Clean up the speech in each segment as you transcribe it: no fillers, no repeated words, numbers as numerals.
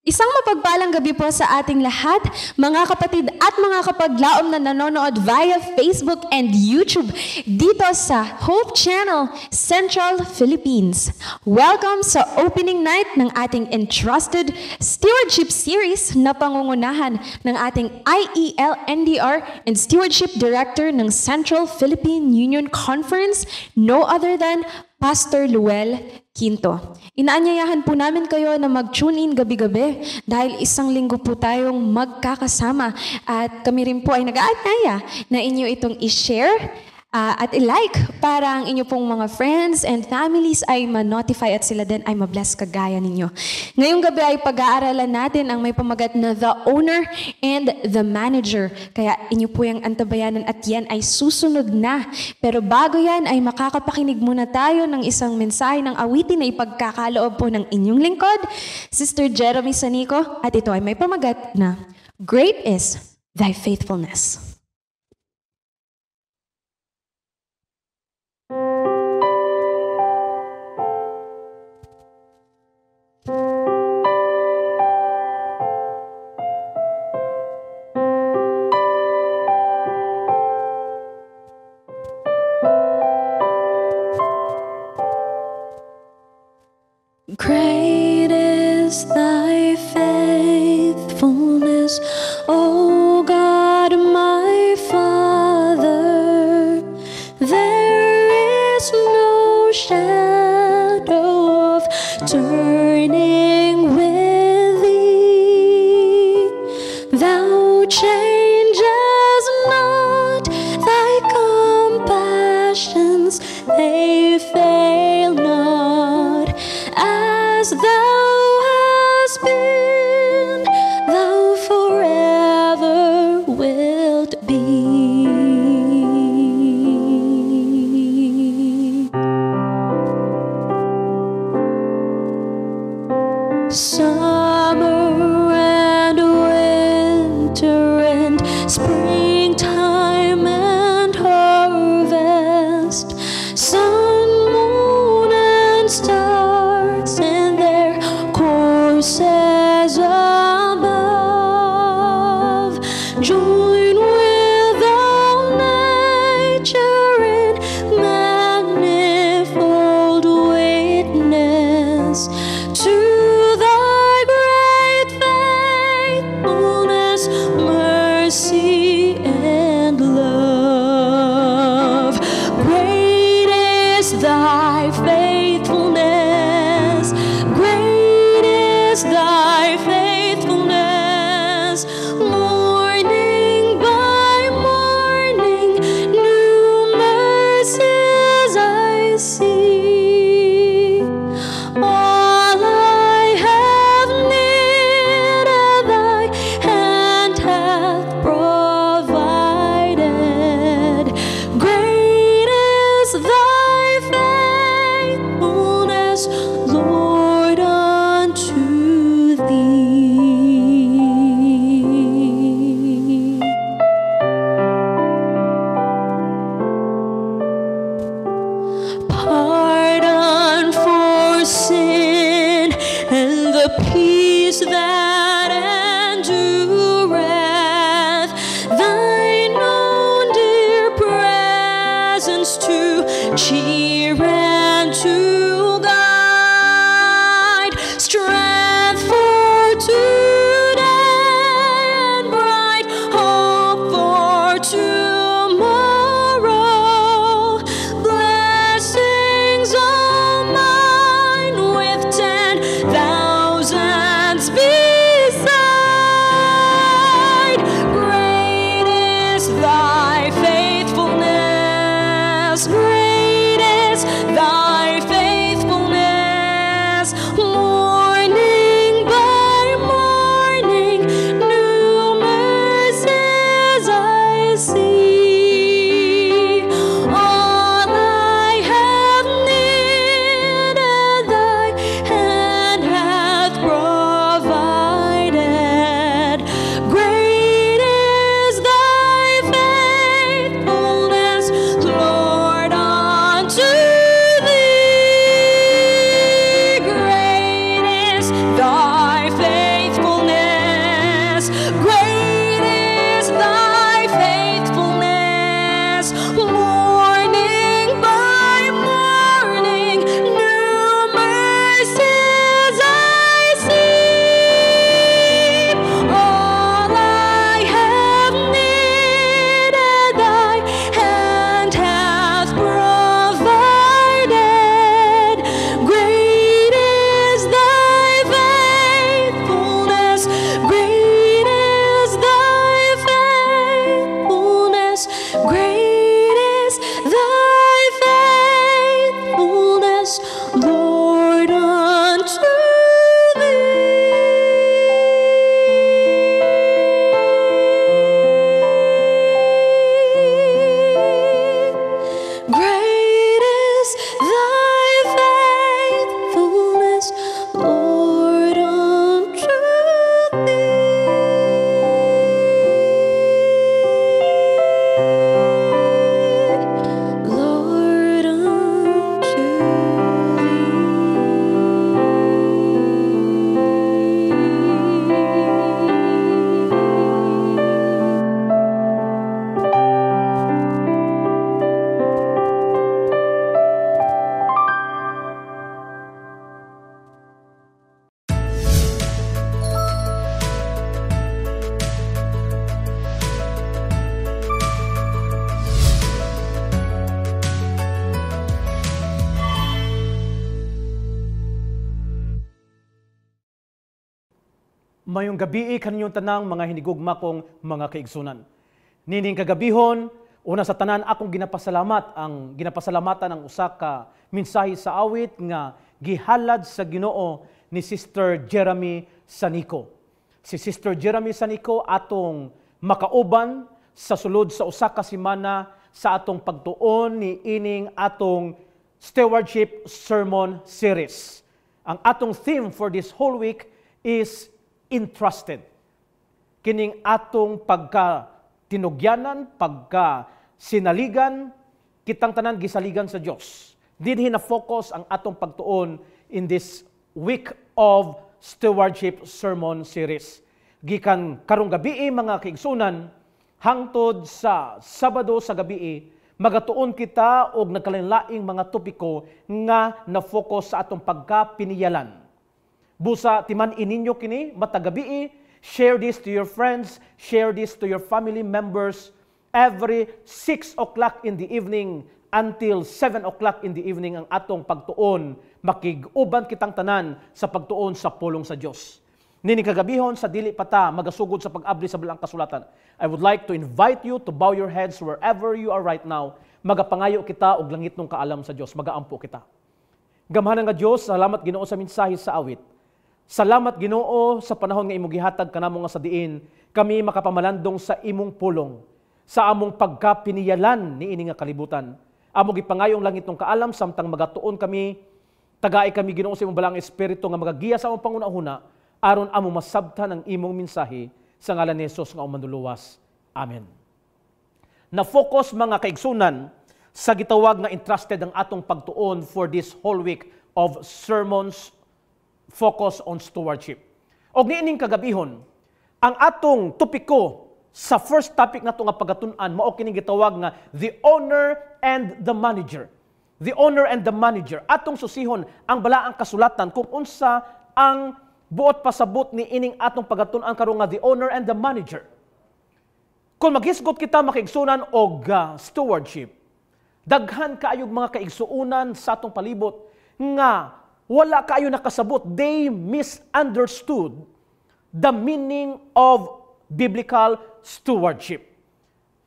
Isang mapagpalang gabi po sa ating lahat, mga kapatid at mga kapaglaom na nanonood via Facebook and YouTube dito sa Hope Channel, Central Philippines. Welcome sa opening night ng ating Entrusted Stewardship Series na pangungunahan ng ating IEL NDR and Stewardship Director ng Central Philippine Union Conference, no other than Pastor Luel Quinto. Inaanyayahan po namin kayo na mag-tune in gabi-gabi dahil isang linggo po tayong magkakasama at kami rin po ay nag-aanyaya na inyo itong i-share at i-like para ang inyo pong mga friends and families ay ma-notify at sila din ay ma-bless kagaya ninyo. Ngayong gabi ay pag-aaralan natin ang may pamagat na The Owner and the Manager. Kaya inyo po yung antabayanan at yan ay susunod na. Pero bago yan ay makakapakinig muna tayo ng isang mensahe ng awitin na ipagkakaloob po ng inyong lingkod, Sister Jeremy Sanico, at ito ay may pamagat na Great is Thy Faithfulness. Great is thy faithfulness, O God my Father. There is no shadow of turning with thee. Thou changes not, thy compassions, they fail not. As thou hast been, thou forever wilt be. Summer and winter Mayong gabi kaninyong tanang mga hinigugma kong mga kaigsunan. Nining kagabihon, una sa tanan akong ginapasalamatan ang usa ka mensahe sa awit nga gihalad sa Ginoo ni Sister Jeremy Sanico. Si Sister Jeremy Sanico atong makauban sa sulod sa usa ka semana sa atong pagtuon ni ining atong Stewardship Sermon Series. Ang atong theme for this whole week is entrusted. Kining atong pagka-tinugyanan, pagka-sinaligan, kitang tanan gisaligan sa Dios. Dinhi na focus ang atong pagtuon in this week of Stewardship Sermon Series. Gikan karong gabi mga kaigsunan, hangtod sa Sabado sa gabi, magatuon kita og nagkalain-laing mga topiko nga na-focus sa atong pagka-piniyalan. Busa timan ininyo kini matagabi, share this to your friends, share this to your family members every 6 o'clock in the evening until 7 o'clock in the evening ang atong pagtuon. Makig-uban kitang tanan sa pagtuon sa pulong sa Dios. Nini kagabihon sa dili pata magasugod sa pag-abli sa balang kasulatan. I would like to invite you to bow your heads wherever you are right now. Magapangayo kita og langit nung kaalam sa Dios, magaampo kita. Gamhanan nga Dios, salamat Ginoo sa mensahe sa awit. Salamat Ginoo sa panahon nga imong gihatag kanamo nga sa diin kami makapamalandong sa imong pulong, sa among pagkapiniyalan niini nga kalibutan. Among gipangayong langit ng kaalam samtang magatuon kami, tagay kami Ginoo sa imong balang espiritu nga magagiya sa among pangunahuna aron among masabtan ang imong mensahe sa ngalan ni Hesus nga manluluwas. Amen. Na-focus mga kaigsunan sa gitawag nga entrusted ang atong pagtuon for this whole week of sermons focus on stewardship. Og niining kagabihon, ang atong topiko sa first topic nato nga pagatun-an mao kining gitawag nga the owner and the manager. The owner and the manager. Atong susihon ang balaang kasulatan kung unsa ang buot pasabot ni ining atong pagatun-an karon nga the owner and the manager. Kung maghisgot kita makiigsunan og stewardship, daghan kaayog mga kaigsuunan sa atong palibot nga wala kayo nakasabot. They misunderstood the meaning of biblical stewardship.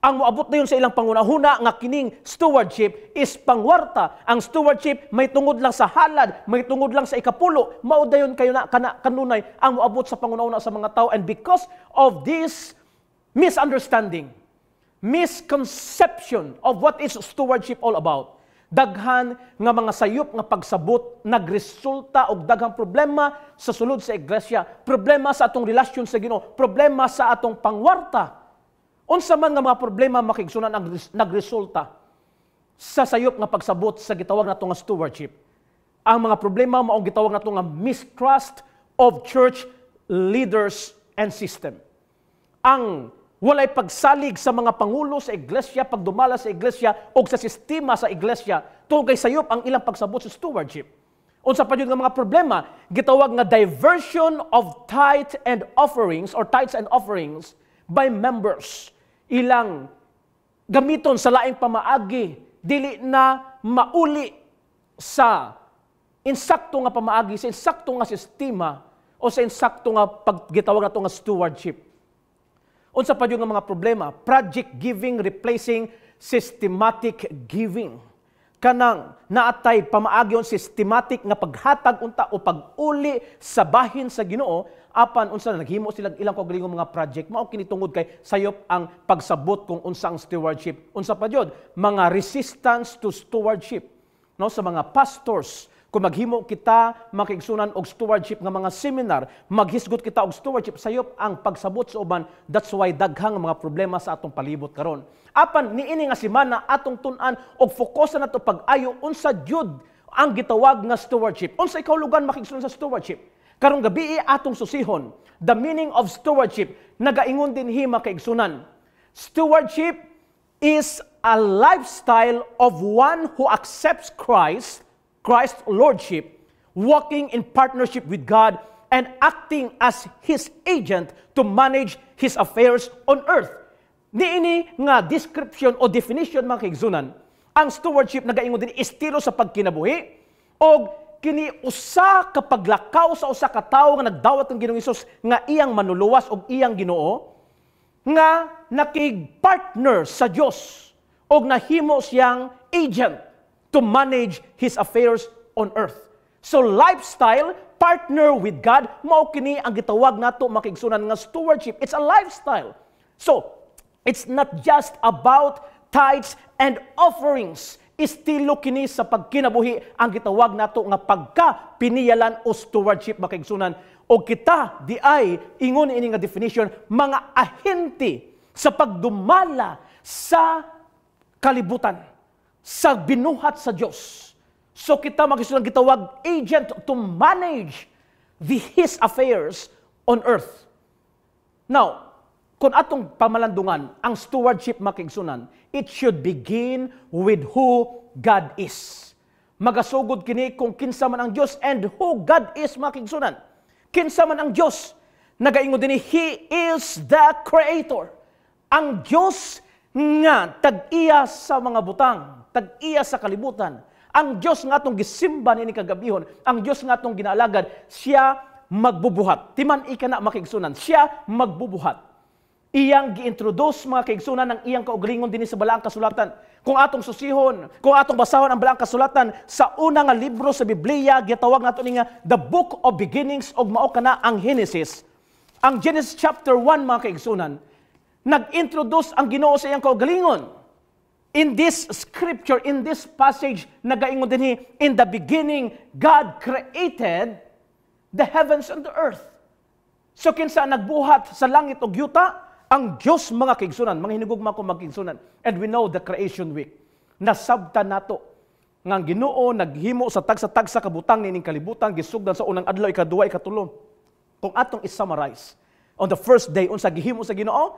Ang moabot na yun sa ilang pangunahuna nga kining stewardship is pangwarta. Ang stewardship may tungod lang sa halad, may tungod lang sa ikapulo. Mao dayon kayo na kanunay ang moabot sa pangunahuna sa mga tao. And because of this misunderstanding, misconception of what is stewardship all about, daghan nga mga sayop nga pagsabot nagresulta og daghang problema sa sulod sa iglesia, problema sa atong relasyon sa Ginoo, problema sa atong pangwarta. Unsa man nga mga problema makigsunan ang nagresulta sa sayop nga pagsabot sa gitawag nato nga stewardship. Ang mga problema maong gitawag nato nga mistrust of church leaders and system. Ang walay pagsalig sa mga pangulo sa iglesia, pagdumala sa iglesia, o sa sistema sa iglesia, tungkay sayop ang ilang pagsabot sa stewardship. Unsa pa yun nga mga problema, gitawag nga diversion of tithes and offerings by members. Ilang gamiton sa laing pamaagi, dili na mauli sa insakto nga pamaagi, sa insakto nga sistema, o sa insakto nga paggitawag nato nga stewardship. Unsa pa yung mga problema? Project giving replacing systematic giving. Kanang naatay pamaagyon systematic nga paghatag unta o pag-uli sa bahin sa Ginoo apan unsa naghimo sila ilang kaugalingong mga project mao kini tungod kay sayop ang pagsabot kung unsa ang stewardship. Unsa pa jud? Mga resistance to stewardship. No, sa mga pastors, kung maghimo kita makigsunan og stewardship nga mga seminar, maghisgot kita og stewardship, sayop ang pagsabot sa uban. That's why daghang mga problema sa atong palibot karon. Apan niini nga semana atong tun-an og fokusan nato pag-ayo unsa jud ang gitawag nga stewardship. Unsa ikaw lugan makigsunan sa stewardship? Karong gabi atong susihon the meaning of stewardship. Nagaingon din hima kaigsunan. Stewardship is a lifestyle of one who accepts Christ's lordship, walking in partnership with God, and acting as His agent to manage His affairs on earth. Niini nga description o definition mga kaigsunan, ang stewardship nagaingon din estilo sa pagkinabuhi o kini usa ka paglakaw sa usa ka tawo nga nagdawat ng Ginoong Hesus nga iyang manuluwas og iyang Ginoo nga nakig-partner sa Dios og nahimo siyang agent to manage his affairs on earth. So lifestyle, partner with God, mao kini ang gitawag nato makigsunan nga stewardship. It's a lifestyle. So, it's not just about tithes and offerings. Estilo kini sa pagkinabuhi ang gitawag nato nga pagka-piniyalan o stewardship makigsunan. O kita di ay ingon ini nga definition mga ahente sa pagdumala sa kalibutan, sa binuhat sa Dios. So kita makigsunan gitawag agent to manage His affairs on earth. Now, kung atong pamalandungan, ang stewardship makigsunan, it should begin with who God is. Magasugod kini kung kinsa man ang Dios and who God is makigsunan. Kinsa man ang Dios, nagaingon dinhi, He is the Creator. Ang Dios nga tag-iya sa mga butang, tag-iya sa kalibutan. Ang Dios nga atong gisimba ni kagabihon, ang Dios nga atong ginaalagad, siya magbubuhat. Timan ikana makigsunan, siya magbubuhat. Iyang gi-introduce mga kaigsunan ng iyang kaugalingon dinhi sa balaang kasulatan. Kung atong susihon, kung atong basahon ang balaang kasulatan sa una nga libro sa Biblia, gitawag nato ni nga the book of beginnings og mao kana ang Genesis. Ang Genesis chapter 1 mga kaigsunan, nag-introduce ang Ginoo sa iyang kaugalingon. In this scripture, in this passage, nagaingon dinhi, in the beginning God created the heavens and the earth. So kinsa nagbuhat sa langit ug yuta? Ang Diyos mga kaigsunan, mga hinugugma ko magkaigsunan. And we know the creation week. Nasabtan nato nga ang Ginoo naghimo sa tagsa-tagsa kabutang nining kalibutan gisugdan sa unang adlaw, ikaduha, ikatulo. Kung atong i-summarize, on the first day unsa gihimo sa Ginoo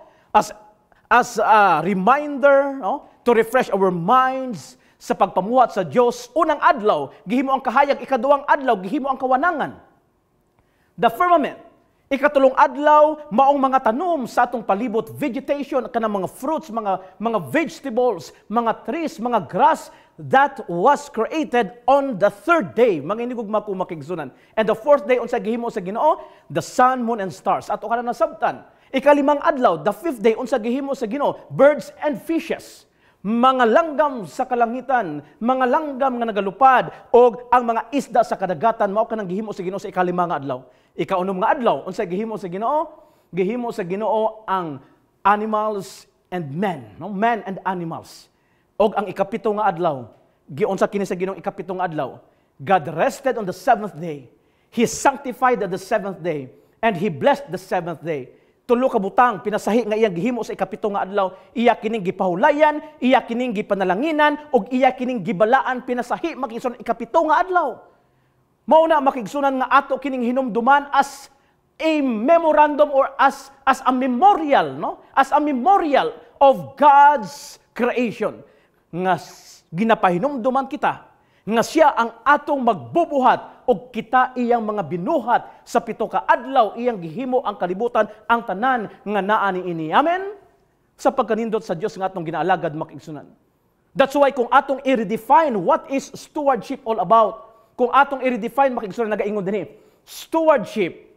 as a reminder, no, to refresh our minds sa pagpamuhat sa Dios. Unang adlaw gihimo ang kahayag, ikaduhang adlaw gihimo ang kawanangan. The firmament. Ikatulong adlaw, maong mga tanom sa atong palibot, vegetation, kanang mga fruits, mga vegetables, mga trees, mga grass, that was created on the third day. Mga inigugma ko makigsunan. And the fourth day, unsa gihimo sa Ginoo, the sun, moon, and stars. Ato ka na nasabtan. Ikalimang adlaw, the fifth day, unsa gihimo sa Ginoo, birds and fishes. Mga langgam sa kalangitan, mga langgam nga nagalupad, o ang mga isda sa kadagatan, mao kanang gihimo sa Ginoo sa ikalimang adlaw. Ikaunom nga adlaw, unsa gihimo sa Ginoo? Gihimo sa Ginoo ang animals and men, no? Men and animals. Og ang ikapito nga adlaw, giunsa kini sa Ginoo ikapito nga adlaw. God rested on the seventh day. He sanctified the seventh day, and He blessed the seventh day. Tulo ka butang pinasahi nga iyang gihimo sa ikapito nga adlaw, iya kining gipahulayan, iya kining gipanalanginan, og iya kining gibalaan pinasahi makigsunan ikapito nga adlaw. Mao na makigsunan nga ato kining hinumduman as a memorandum or as a memorial, no? As a memorial of God's creation. Nga ginapahinumduman kita nga siya ang atong magbubuhat og kita iyang mga binuhat sa pito ka adlaw iyang gihimo ang kalibutan ang tanan nga naa niini. Amen. Sa pagkanindot sa Dios nga atong ginaalagad makigsunan. That's why kung atong i-redefine what is stewardship all about, kung atong i-redefine, makigsunan nagaingon dinhi. Stewardship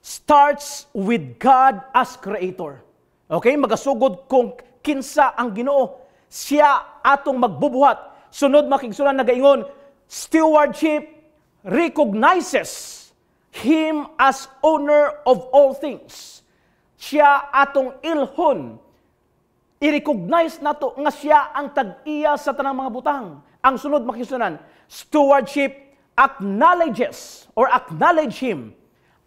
starts with God as Creator. Okay? Magasugod kung kinsa ang Ginoo. Siya atong magbubuhat. Sunod makigsunan nagaingon, stewardship recognizes Him as owner of all things. Siya atong ilhon. I-recognize nato nga siya ang tag-iya sa tanang mga butang. Ang sunod makigsunan, stewardship acknowledges or acknowledge Him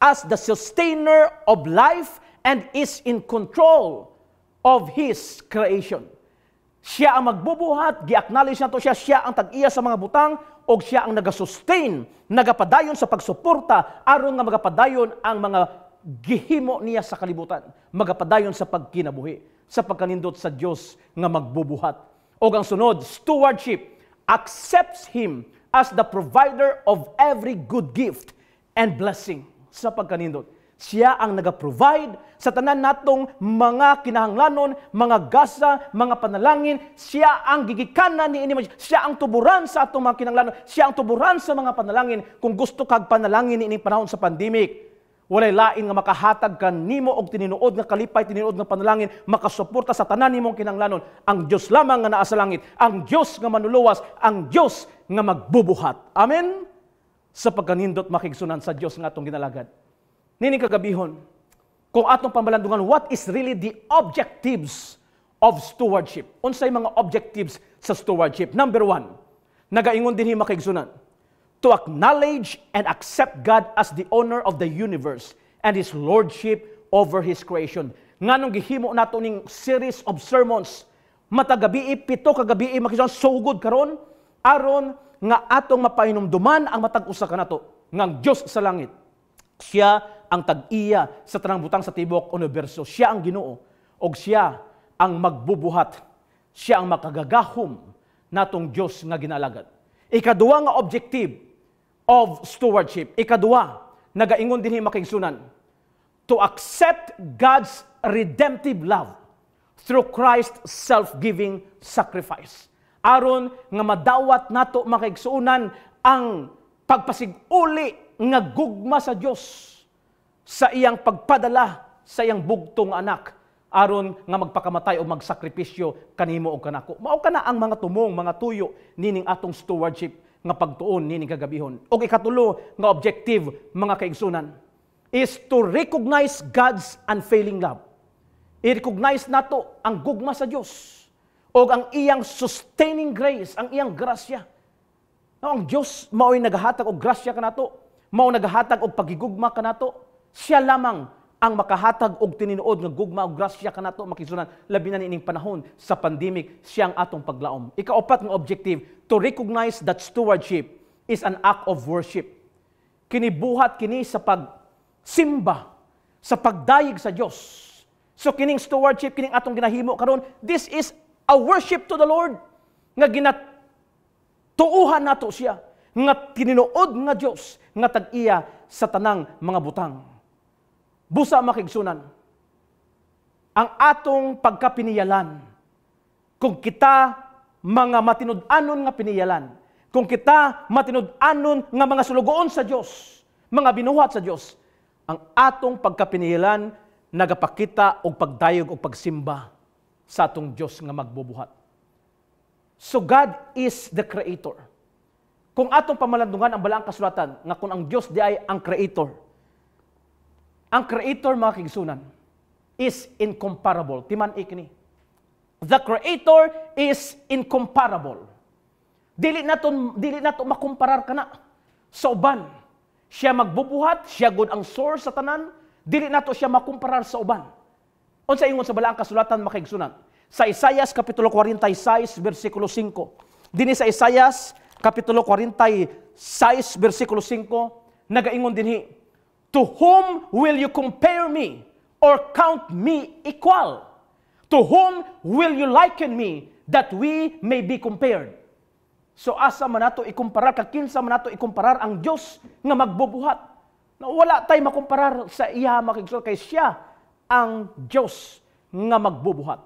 as the sustainer of life and is in control of His creation. Siya ang magbubuhat, gi-acknowledge nato siya ang tag-iya sa mga butang o siya ang nagasustain, nagapadayon sa pagsuporta aron nga magapadayon ang mga gihimo niya sa kalibutan, magapadayon sa pagkinabuhi, sa pagkanindot sa Dios nga magbubuhat. O ang sunod, stewardship accepts Him as the provider of every good gift and blessing. Sa pagkanindot, Siya ang nag-provide sa tanan natong mga kinahanglanon, mga gasa, mga panalangin. Siya ang gigikanan ni ini. Siya ang tuburan sa atong mga kinahanglanon. Siya ang tuburan sa mga panalangin. Kung gusto kag panalangin ni ini panahon sa pandemic, walay lain nga makahatag ka nimo og tininuod nga kalipay, tininuod nga panalangin, makasuporta sa tanan nimong kinahanglanon. Ang Dios lamang nga naa sa langit, ang Dios nga manluluwas, ang Dios nga magbubuhat. Amen. Sa pagkanindot makigsunan sa Dios nga atong ginalagad. Nining kagabihon, kung atong pamalandungan, what is really the objectives of stewardship? Unsay mga objectives sa stewardship? Number 1, nagaingon dinhi makigsunan, to acknowledge and accept God as the owner of the universe and His lordship over His creation. Nganong gihimo nato ning series of sermons, matagabi, 7 kagabi, makigsunan, sugod karon, aron nga atong mapahinumduman ang matag usa kanato, ngang Dios sa langit. Siya ang tag-iya sa tanang butang sa tibok universo. Siya ang Ginoo o siya ang magbubuhat. Siya ang makagagahom natong Dios nga ginalagad. Ikaduwa nga objective of stewardship. Ikaduwa, nagaingon dinhi makigsunan, to accept God's redemptive love through Christ's self-giving sacrifice. Aron nga madawat nato makigsunan ang pagpasiguli nga gugma sa Dios sa iyang pagpadala sa iyang bugtong anak aron nga magpakamatay o magsakripisyo kanimo o kanako. Mao kana ang mga tumong, mga tuyo nining atong stewardship nga pagtuon nining kagabihon. O ikatulo nga objective, mga kaigsunan, is to recognize God's unfailing love. I-recognize nato ang gugma sa Dios o ang iyang sustaining grace, ang iyang grasya. Ang Dios mao'y nagahatag og grasya kanato, mao nagahatag og pagigugma kanato. Siya lamang ang makahatag og tininuod nga gugma og grasya kanato makigsunan, labi na nining panahon sa pandemic. Siya ang atong paglaom. Ikaapat nga objective, to recognize that stewardship is an act of worship. Kinibuhat kini sa pagsimba, sa pagdayeg sa Dios. So kining stewardship, kining atong ginahimo karon, this is a worship to the Lord nga ginatuuhan nato siya, nga tininuod nga Dios nga tag-iya sa tanang mga butang. Busa makigsunan, ang atong pagkapiniyalan, kung kita mga matinud-anon nga piniyalan, kung kita matinud-anon nga mga sulugoon sa Dios, mga binuhat sa Dios, ang atong pagkapiniyalan nagapakita og pagdayog og pagsimba sa atong Dios nga magbubuhat. So God is the creator. Kung atong pamalandungan ang balaang kasulatan nga kung ang Dios di ay ang creator, ang creator, mga kigsunan, is incomparable. Timan ikini. The creator is incomparable. Dili nato makumparar kana sa uban. Siya magbubuhat, siya gud ang source sa tanan, dili nato siya makumparar sa uban. Unsa ingon sa balaang kasulatan, mga kigsunan? Sa Isaias kapitulo 46 bersikulo 5. Dinhi sa Isaias kapitulo 46 bersikulo 5, nagaingon dinhi, to whom will you compare me or count me equal? To whom will you liken me that we may be compared? So asa man nato ikumparar, kakinsa man nato ikumparar ang Dios nga magbubuhat? Na wala tay makumparar sa iya, makigsul, kay siya ang Dios nga magbubuhat.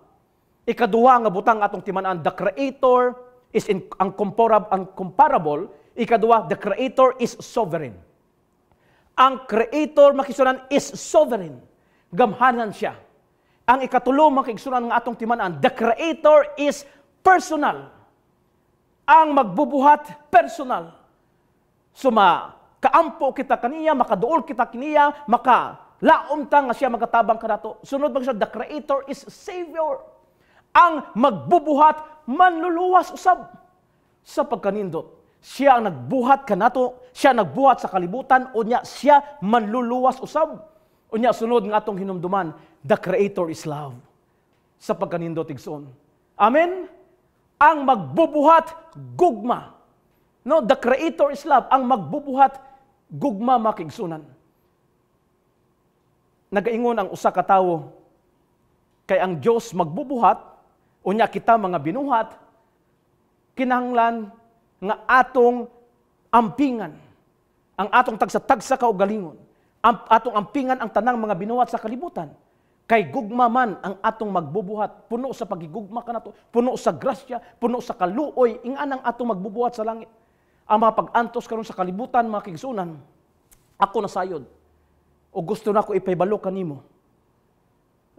Ikaduha nga butang atong timan-an, the creator is uncomparable. Ikaduha, the creator is sovereign. Ang creator, makigsunan, is sovereign. Gamhanan siya. Ang ikatulo, makigsunan nga atong timan-an, the creator is personal. Ang magbubuhat, personal. So kaampo kita kaniya, makaduol kita kaniya, makalaom ta nga siya magatabang kanato. Sunod ba siya, the creator is savior. Ang magbubuhat, manluluwas usab sa pagkanindot. Siya ang nagbuhat kanato, siya nagbuhat sa kalibutan, unya siya manluluwas usab. Unya sunod nga atong hinumduman, the creator is love. Sa pagkanindot igsoon. Amen. Ang magbubuhat, gugma. No, the creator is love. Ang magbubuhat, gugma, makigsunan. Nagaingon ang usa ka tawo, kay ang Dios magbubuhat, unya kita mga binuhat, kinahanglan nga atong ampingan, ang atong tagsa-tagsa kaugalingon, atong ampingan ang tanang mga binuhat sa kalibutan. Kay gugma man ang atong magbubuhat, puno sa pagigugma kanato, puno sa grasya, puno sa kaluoy, ingan ang atong magbubuhat sa langit. Ang mga pag-antos karon sa kalibutan, mga kigsunan, ako nasayod. O gusto na ko ipahibalo kanimo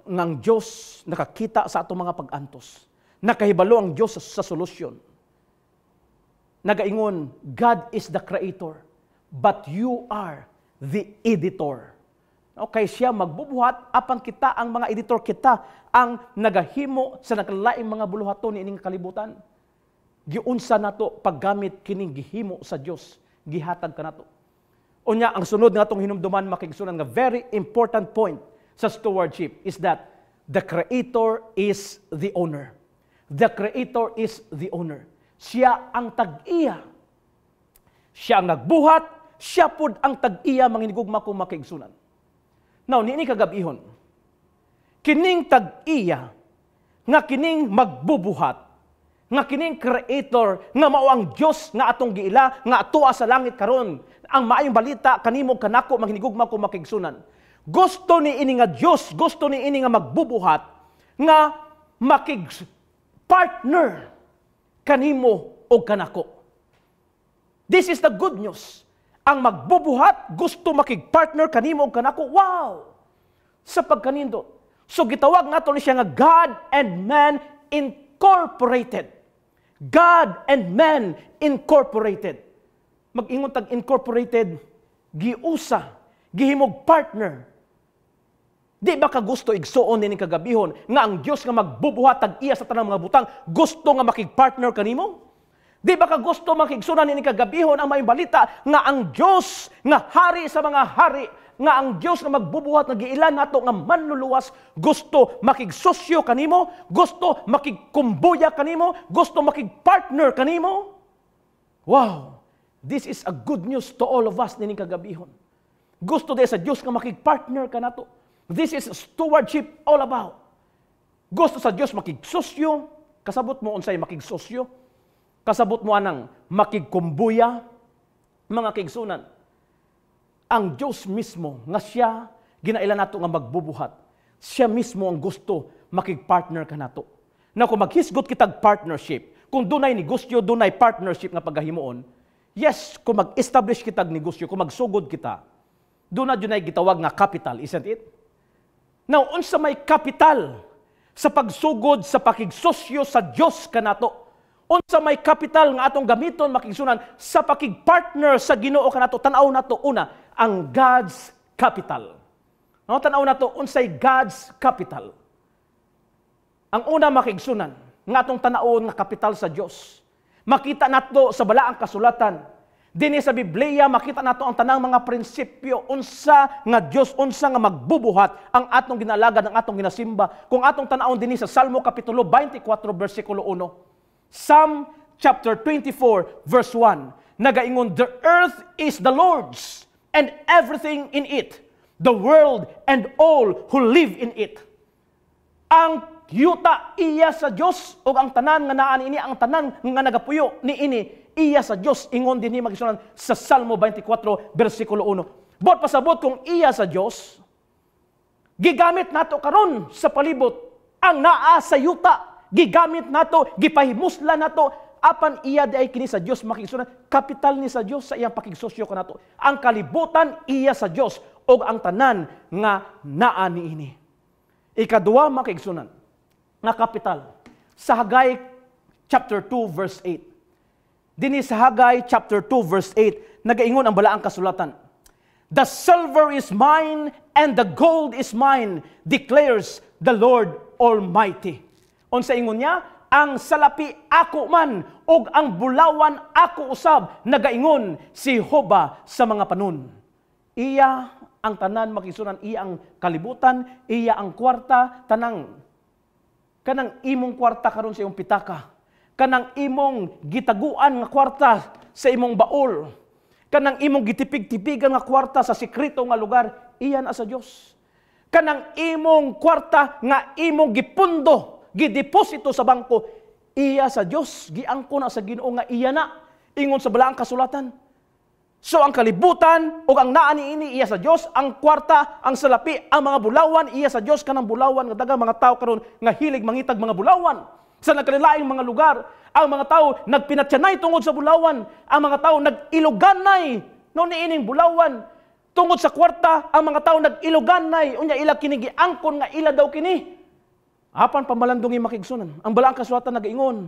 ng Diyos nakakita sa atong mga pag-antos. Nakahibalo ang Diyos sa solusyon. Nagaingon, God is the creator, but you are the editor. Okay, siya magbubuhat, apan kita, ang mga editor kita, ang nagahimo sa naglaing mga buluhaton ni ining kalibutan. Giunsa nato paggamit kining gihimo sa Dios, gihatag kanato. Unya, ang sunod nga itong hinumduman, makigsunan nga very important point sa stewardship is that the Creator is the owner. The Creator is the owner. Siya ang tag-iya. Siya ang nagbuhat, siya pud ang tag-iya, manginigugma kong makigsunan. Now, niini kagabihon, kining tag-iya, nga kining magbubuhat, nga kining creator, nga mao ang Diyos nga atong giila, nga atoa sa langit karon, ang maayong balita kanimo kanako maghinigugma ko makigsunan. Gusto ni ini nga Diyos, gusto ni ini nga magbubuhat, nga makig-partner kanimo o kanako. This is the good news. Ang magbubuhat, gusto makig-partner kanimo o kanako. Wow! Sa pagkanindot. So gitawag nato ni siya nga God and Man Incorporated. God and Man Incorporated. Mag-ingon tag incorporated, giusa, gihimog partner. Di ba ka gusto igsuon ni kagabihon nga ang Dios nga magbubuhat tag-iya sa tanang mga butang, gusto nga makig-partner kanimo? Di ba ka gusto makigsunan ni kagabihon ang may balita nga ang Dios nga hari sa mga hari, nga ang Dios nga magbubuhat nga giilan nato nga manluluwas, gusto makigsosyo kanimo, gusto makigkumbuya kanimo, gusto makigpartner kanimo? Wow! This is a good news to all of us ni kagabihon. Gusto di sa Dios nga makigpartner ka nato. This is stewardship all about. Gusto sa Dios makigsosyo, kasabot mo unsay makigsosyo, kasabot mo anang makigkumbuya, mga kigsunan. Ang Diyos mismo nga siya ginailan nato nga magbubuhat. Siya mismo ang gusto makigpartner ka nato. Na kung maghisgot kitag partnership, kung dunay negosyo, dunay partnership nga paghahimuon, yes, kung mag-establish kitag negosyo, kung magsugod kita, doon na dunay gitawag nga capital, isn't it? Now, unsa may capital sa pagsugod sa pakigsosyo sa Diyos kanato? Unsa may capital nga atong gamiton makigsunan sa pakigpartner sa Ginoo kanato? Tan-aw nato una ang God's capital. No, tan-aw nato unsay God's capital. Ang una makigsunan nga atong tan-awon nga kapital sa Dios. Makita nato sa balaang kasulatan. Dinhi sa Biblia makita nato ang tanang mga prinsipyo unsa nga Dios, unsa nga magbubuhat ang atong ginalagad, ang atong ginasimba. Kung atong tan-awon dinhi sa Salmo kapitulo 24 bersikulo 1. Psalm chapter 24 verse 1. Nagaingon, the earth is the Lord's and everything in it, the world and all who live in it. Ang yuta iya sa Dios o ang tanan nga naa niini, ang tanan nga nagapuyo niini iya sa Dios. Ingon dinhi magisunan sa Salmo 24 bersikulo 1. Bot pasabot kung iya sa Dios, gigamit nato karon sa palibot ang naa sa yuta. Gigamit nato, gipahimusla nato, apan iya di ay kini sa Dios makigsunan, kapital ni sa Dios sa iyang pakigsosyo kanato. Ang kalibutan iya sa Dios o ang tanan nga naa niini. Ikaduha makigsunan nga kapital sa Haggai chapter 2 verse 8. Dinhi sa Haggai chapter 2 verse 8 nagaingon ang balaang kasulatan. The silver is mine and the gold is mine, declares the Lord Almighty. Unsa ingon niya, ang salapi ako man ug ang bulawan ako usab, nagaingon si Jehovah sa mga panon. Iya ang tanan makisunan, iya ang kalibutan, iya ang kwarta, kanang imong kwarta karon sa imong pitaka, kanang imong gitaguan nga kwarta sa imong baol, kanang imong gitipig-tipigan nga kwarta sa sekreto nga lugar, iya na sa Dios. Kanang imong kwarta nga imong gipundo, gideposito sa bangko, iya sa Dios, giangko na sa Ginoo nga iya na. Ingon sa balaang kasulatan, So ang kalibutan o ang naa niini iya sa Dios, ang kwarta, ang salapi, ang mga bulawan iya sa Dios kanang bulawan nga daghang mga tao karon nga hilig mangitag mga bulawan. Sa nagkalilaing mga lugar, ang mga tao nagpinatyanay tungod sa bulawan, ang mga tao nag-iluganay no niining bulawan. Tungod sa kwarta, ang mga tao nag-iluganay, unya ila kini giangkon nga ila daw kini. Apan pamalandungi makigsunan. Ang Balaang Kasulatan nag-ingon,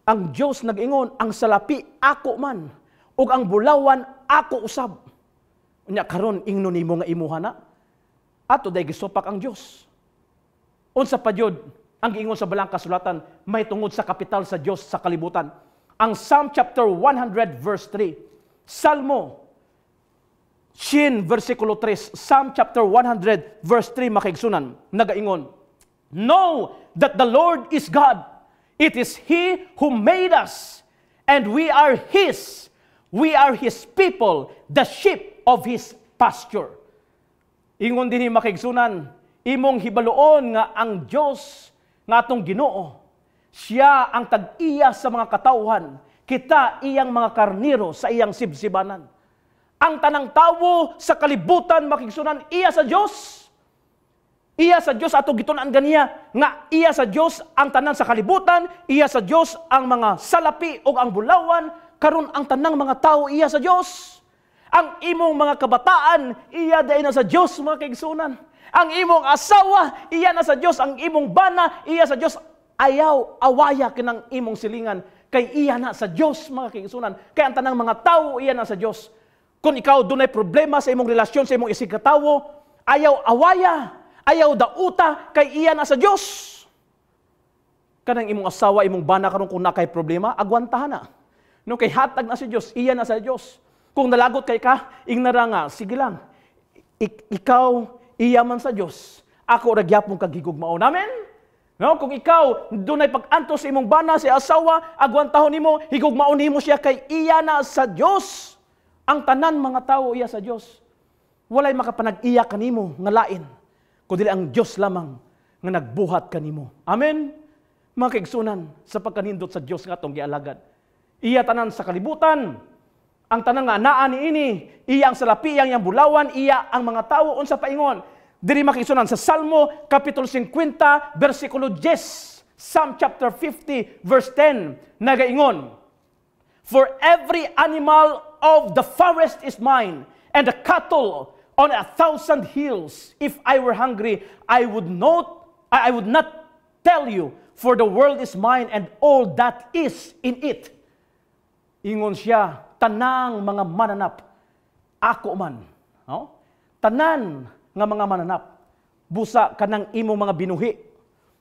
ang Dios nag-ingon, ang salapi ako man, ug ang bulawan ako usab. Unya karon ingno nimo nga imuha na. Ato day gisupak ang Dios. Unsa pa jud ang giingon sa Balaang Kasulatan may tungod sa kapital sa Dios sa kalibutan. Ang Psalm chapter 100 verse 3. Salmo versikulo 3. Psalm chapter 100 verse 3 makigsunan nagaingon, know that the Lord is God. It is He who made us, and we are His. We are His people, the sheep of His pasture. Ingon din makigsunan, imong hibaluon nga ang Dios nga atong Ginoo, siya ang tag-iya sa mga katawhan, kita iyang mga karniro sa iyang sibsibanan. Ang tanang tawo sa kalibutan makigsunan iya sa Dios. Iya sa Dios ato gitun-an ganiya nga iya sa Dios ang tanan sa kalibutan, iya sa Dios ang mga salapi ug ang bulawan, karon ang tanang mga tao iya sa Dios. Ang imong mga kabataan iya day na sa Dios mga kaigsunan. Ang imong asawa iya na sa Dios, ang imong bana iya sa Dios. Ayaw awaya kinang imong silingan kay iya na sa Dios mga kaigsunan. Kay ang tanang mga tao iya na sa Dios. Kung ikaw dunay problema sa imong relasyon sa imong isig katawo, ayaw awaya, ayaw dauta kay iya na sa Dios. Kanang imong asawa, imong bana karon kung nakay problema, agwantahan na. No kay hatag na si Dios, iya na sa Dios. Kung nalagot kay ka, ingnara nga, sige lang. Ikaw iya man sa Dios. Ako ra gyapon kagigugmaon. Amen. No, kung ikaw dunay pag-antos sa imong bana si asawa, agwantahon nimo, higugmaon nimo siya kay iya na sa Dios. Ang tanan mga tao iya sa Dios. Walay makapanag-iya kanimo nga lain, kundi ang Dios lamang nga nagbuhat kanimo. Amen. Mga kaigsunan, sa pagkanindot sa Dios nga atong gialagad. Iya tanan sa kalibutan, ang tanan nga naa niini, iya ang salapi, iya ang bulawan, iya ang mga tao unsa paingon. Diri makigsunan sa Salmo kapitulo 50 bersikulo 10, Psalm chapter 50 verse 10 nagaingon, for every animal of the forest is mine, and the cattle on 1,000 hills. If I were hungry, I would not tell you, for the world is mine and all that is in it. Ingon siya, tanang mga mananap, ako man. No? Tanan nga mga mananap, busa kanang imong mga binuhi.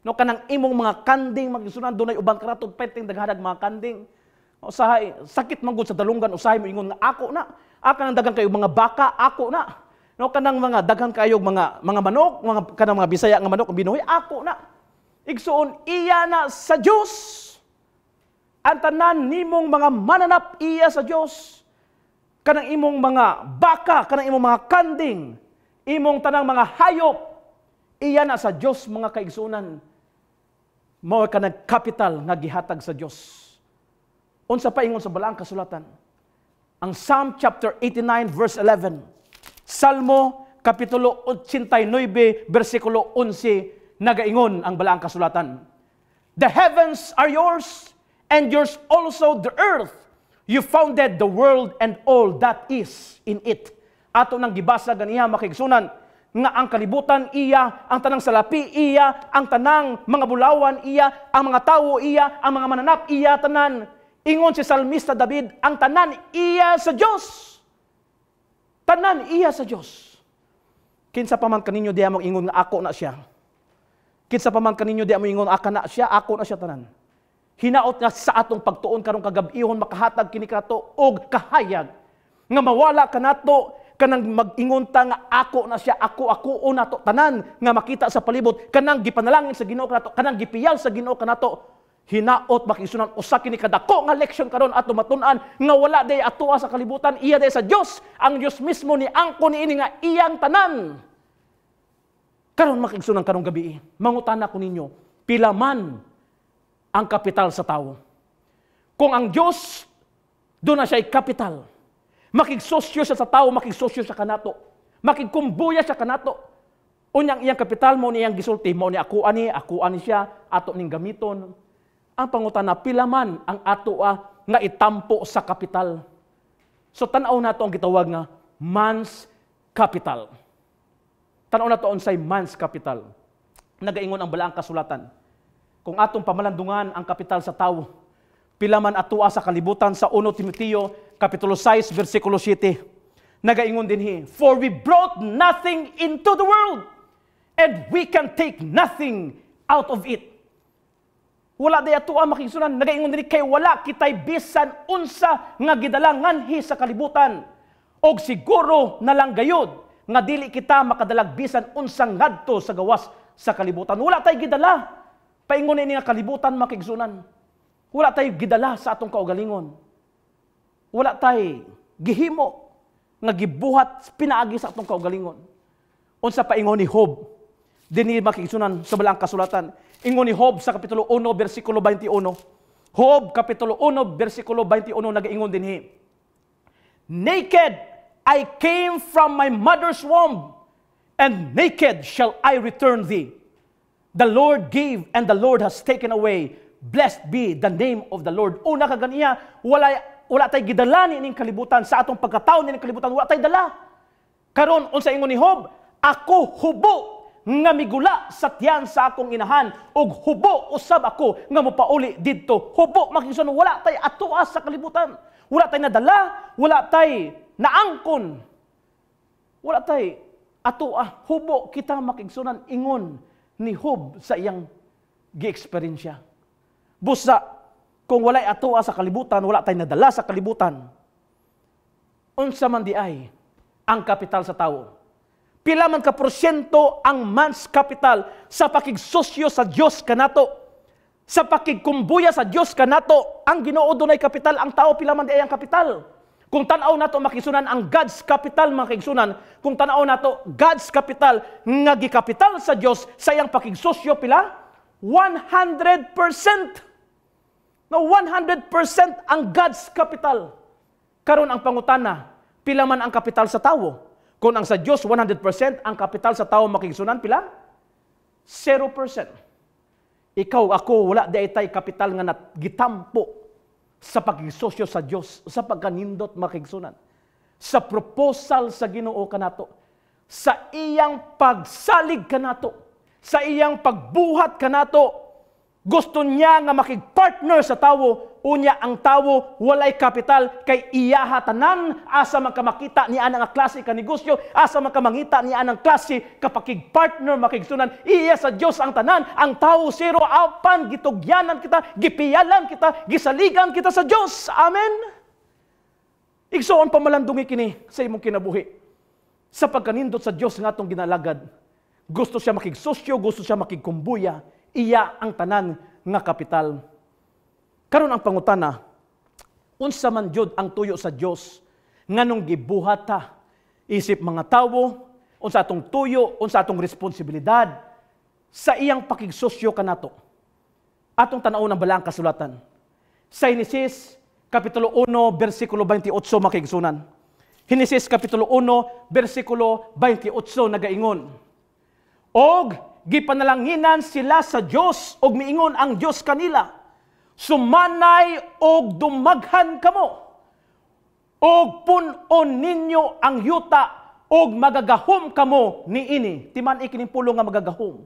No, kanang imong mga kanding, magisunan, dunay ubang karatod, peteng daghadag mga kanding. Usahay, sakit manggod sa dalunggan, usahay mo ingon nga ako na. Kanang daghang kayo mga baka, ako na. No, kanang mga daghang kayo mga manok, kanang mga Bisaya nga manok, binuhi, ako na. Igsuon, iya na sa Dios. Ang tanan nimong mga mananap, iya sa Dios. Kanang imong mga baka, kanang imong mga kanding, imong tanang mga hayop, iya na sa Dios mga kaigsunan. Mao kanang kapital nga gihatag sa Dios. Unsa pa ingon sa Balaang Kasulatan? Ang Psalm chapter 89 verse 11. Salmo kapitulo 89 bersikulo 11 nagaingon ang Balaang Kasulatan. The heavens are yours, and yours also the earth. You founded the world and all that is in it. Ato nang gibasa ganiha makigsunan nga ang kalibutan iya, ang tanang salapi iya, ang tanang mga bulawan iya, ang mga tawo iya, ang mga mananap iya tanan. Ingon si Salmista David, ang tanan iya sa Dios. Tanan iya sa Dios. Kinsa pa man kaninyo di among ingon nga ako na siya. Kinsa pa man kaninyo di among ingon aka na siya, ako na siya tanan. Hinaot nga sa atong pagtuon karong kagab-ihon makahatag kini kato og kahayag nga mawala kanato kanang mag-ingon ta nga ako na siya, ako nato tanan nga makita sa palibot, kanang gipanalangin sa Ginoo kanato, kanang gipiyal sa Ginoo kanato. Hinaot makisunan usa kini kadako nga leksyon karon ato matun-an nga wala day atoa sa kalibutan, iya day sa Dios. Ang Dios mismo ni angko niini nga iyang tanan. Karon makigsunan karong gabi, mangutana ko ninyo, pila man ang kapital sa tao? Kung ang Dios do na siya kapital, Makigsosyo siya sa tao, makigsosyo siya kanato. Makigkumbuya siya kanato. Unyang iyang kapital mo niyang gisulti mo ni ako ani siya ato ning gamiton. Ang pangutana pila man ang ato nga itampo sa kapital. So tan-aw nato ang gitawag nga man's capital. Tan-aw nato unsay man's capital. Nagaingon ang balaang kasulatan. Kung atong pamalandungan ang kapital sa tawo, pila man atua sa kalibutan sa 1 Timoteo kapitulo 6 bersikulo 7. Nagaingon dinhi, for we brought nothing into the world, and we can take nothing out of it. Wala day ato makigsunan. Nagaingon din kay wala kitay bisan unsa nga gidala nganhi sa kalibutan. Og siguro na lang gayud nga dili kita makadalag bisan unsang ngadto sa gawas sa kalibutan. Wala tay gidala. Paingon ini nga kalibutan makigsunan. Wala tay gidala sa atong kaugalingon. Wala tay gihimo nga gibuhat pinaagi sa atong kaugalingon. Unsa paingon ni Job? Dinhi makigsunan sa balaang kasulatan. Ingon ni Job sa kapitulo 1 bersikulo 21. Job kapitulo 1 bersikulo 21 nagaingon dinhi. Naked I came from my mother's womb, and naked shall I return thee. The Lord gave and the Lord has taken away. Blessed be the name of the Lord. Una kaganiya, wala tay gidala ni ining kalibutan sa atong pagkatao ni ining kalibutan, wala tay dala. Karon unsa ingon ni Job? Ako hubo nga migula sa tiyan sa akong inahan, og hubo usab ako nga mopauli didto. Hubo makigsunan wala tay atoa sa kalibutan. Wala tay nadala, wala tay naangkon. Wala tay atoa. Hubo kita makigsunan ingon ni Job sa iyang gi-eksperyensya. Busa kung walay atoa sa kalibutan, wala tay nadala sa kalibutan. Unsa man di ay ang kapital sa tawo? Pila man ka porsyento ang man's capital sa pakigsosyo sa Dios kanato, sa pakigkumbuya sa Dios kanato? Ang Ginoo dunay kapital, ang tao pila man di ay ang kapital. Kung tan-aw nato makigsunan ang God's capital makigsunan, kung tan-aw nato God's capital nga gikapital sa Dios sa iyang pakigsosyo pila 100%. No, 100% ang God's capital. Karon ang pangutana, pila man ang kapital sa tawo? Kung ang sa Diyos 100%, ang kapital sa tao makigsunan pila? 0%. Ikaw, ako, wala di tay kapital nga gitampo sa pagigsosyo sa Diyos, sa pagkanindot makigsunan. Sa proposal sa Ginoo kanato, sa iyang pagsalig kanato, sa iyang pagbuhat kanato, gusto niya nga makigpartner sa tawo, unya ang tawo walay kapital kay iyaha tanan asa man ka makita ni anang klase ka negosyo, asa man ka mangita ni anang klase kapakigpartner makigsunan, iya sa Dios ang tanan, ang tawo zero, apan gitugyanan kita, gipiyalan kita, gisaligan kita sa Dios. Amen. Igsoon pamalandungi kini sa imong kinabuhi. Sa pagkanindot sa Dios nga atong ginalagad, gusto siya makigsosyo, gusto siya makigkumbuya, iya ang tanan nga kapital. Karon ang pangutana, unsa man jud ang tuyo sa Dios nganong gibuhat ta isip mga tawo, unsa atong tuyo, unsa atong responsibilidad sa iyang pakigsosyo kanato. Atong tan-aw ng balaang kasulatan. Sa Henesis kapitulo 1 bersikulo 28 makigsunan. Henesis kapitulo 1 bersikulo 28 nagaingon. Og gipanalanginan sila sa Dios og miingon ang Dios kanila, sumanay og dumaghan kamo, og pun-on ninyo ang yuta, og magagahom kamo niini. Timan ikining pulo nga magagahom.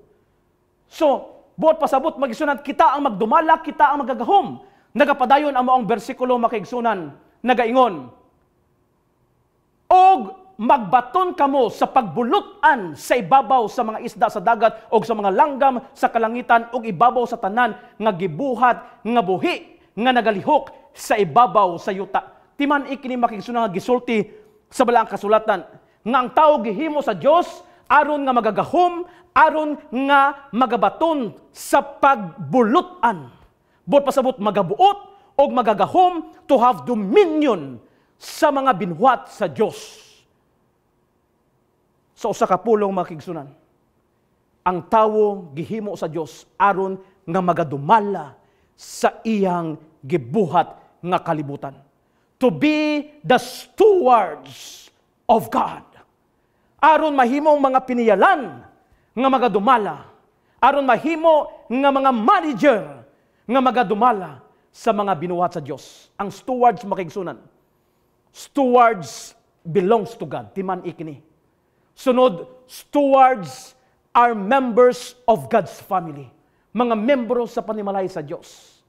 So, buot pasabot magigsunan, kita ang magdumala, kita ang magagahom. Nagapadayon ang maong bersikulo makigsunan, nagaingon, og magbaton kamo sa pagbulutan sa ibabaw sa mga isda sa dagat o sa mga langgam sa kalangitan o ibabaw sa tanan nga gibuhat nga buhi nga nagalihok sa ibabaw sa yuta. Timan ikini makigsunan nga gisulti sa balaang kasulatan nga ang tao gihimo sa Dios aron nga magagahom, aron nga magabaton sa pagbulutan. Buot pasabot magabuot o magagahom to have dominion sa mga binhuat sa Dios. Sa usa ka pulong makigsunan, ang tawo gihimo sa Dios aron nga magadumala sa iyang gibuhat nga kalibutan. to be the stewards of God. Aron mahimong mga piniyalan nga magadumala. Aron mahimo nga mga manager nga magadumala sa mga binuhat sa Dios. Ang stewards makigsunan. Stewards belongs to God. Timan ikini. Sunod, stewards are members of God's family. Mga membro sa panimalay sa Diyos.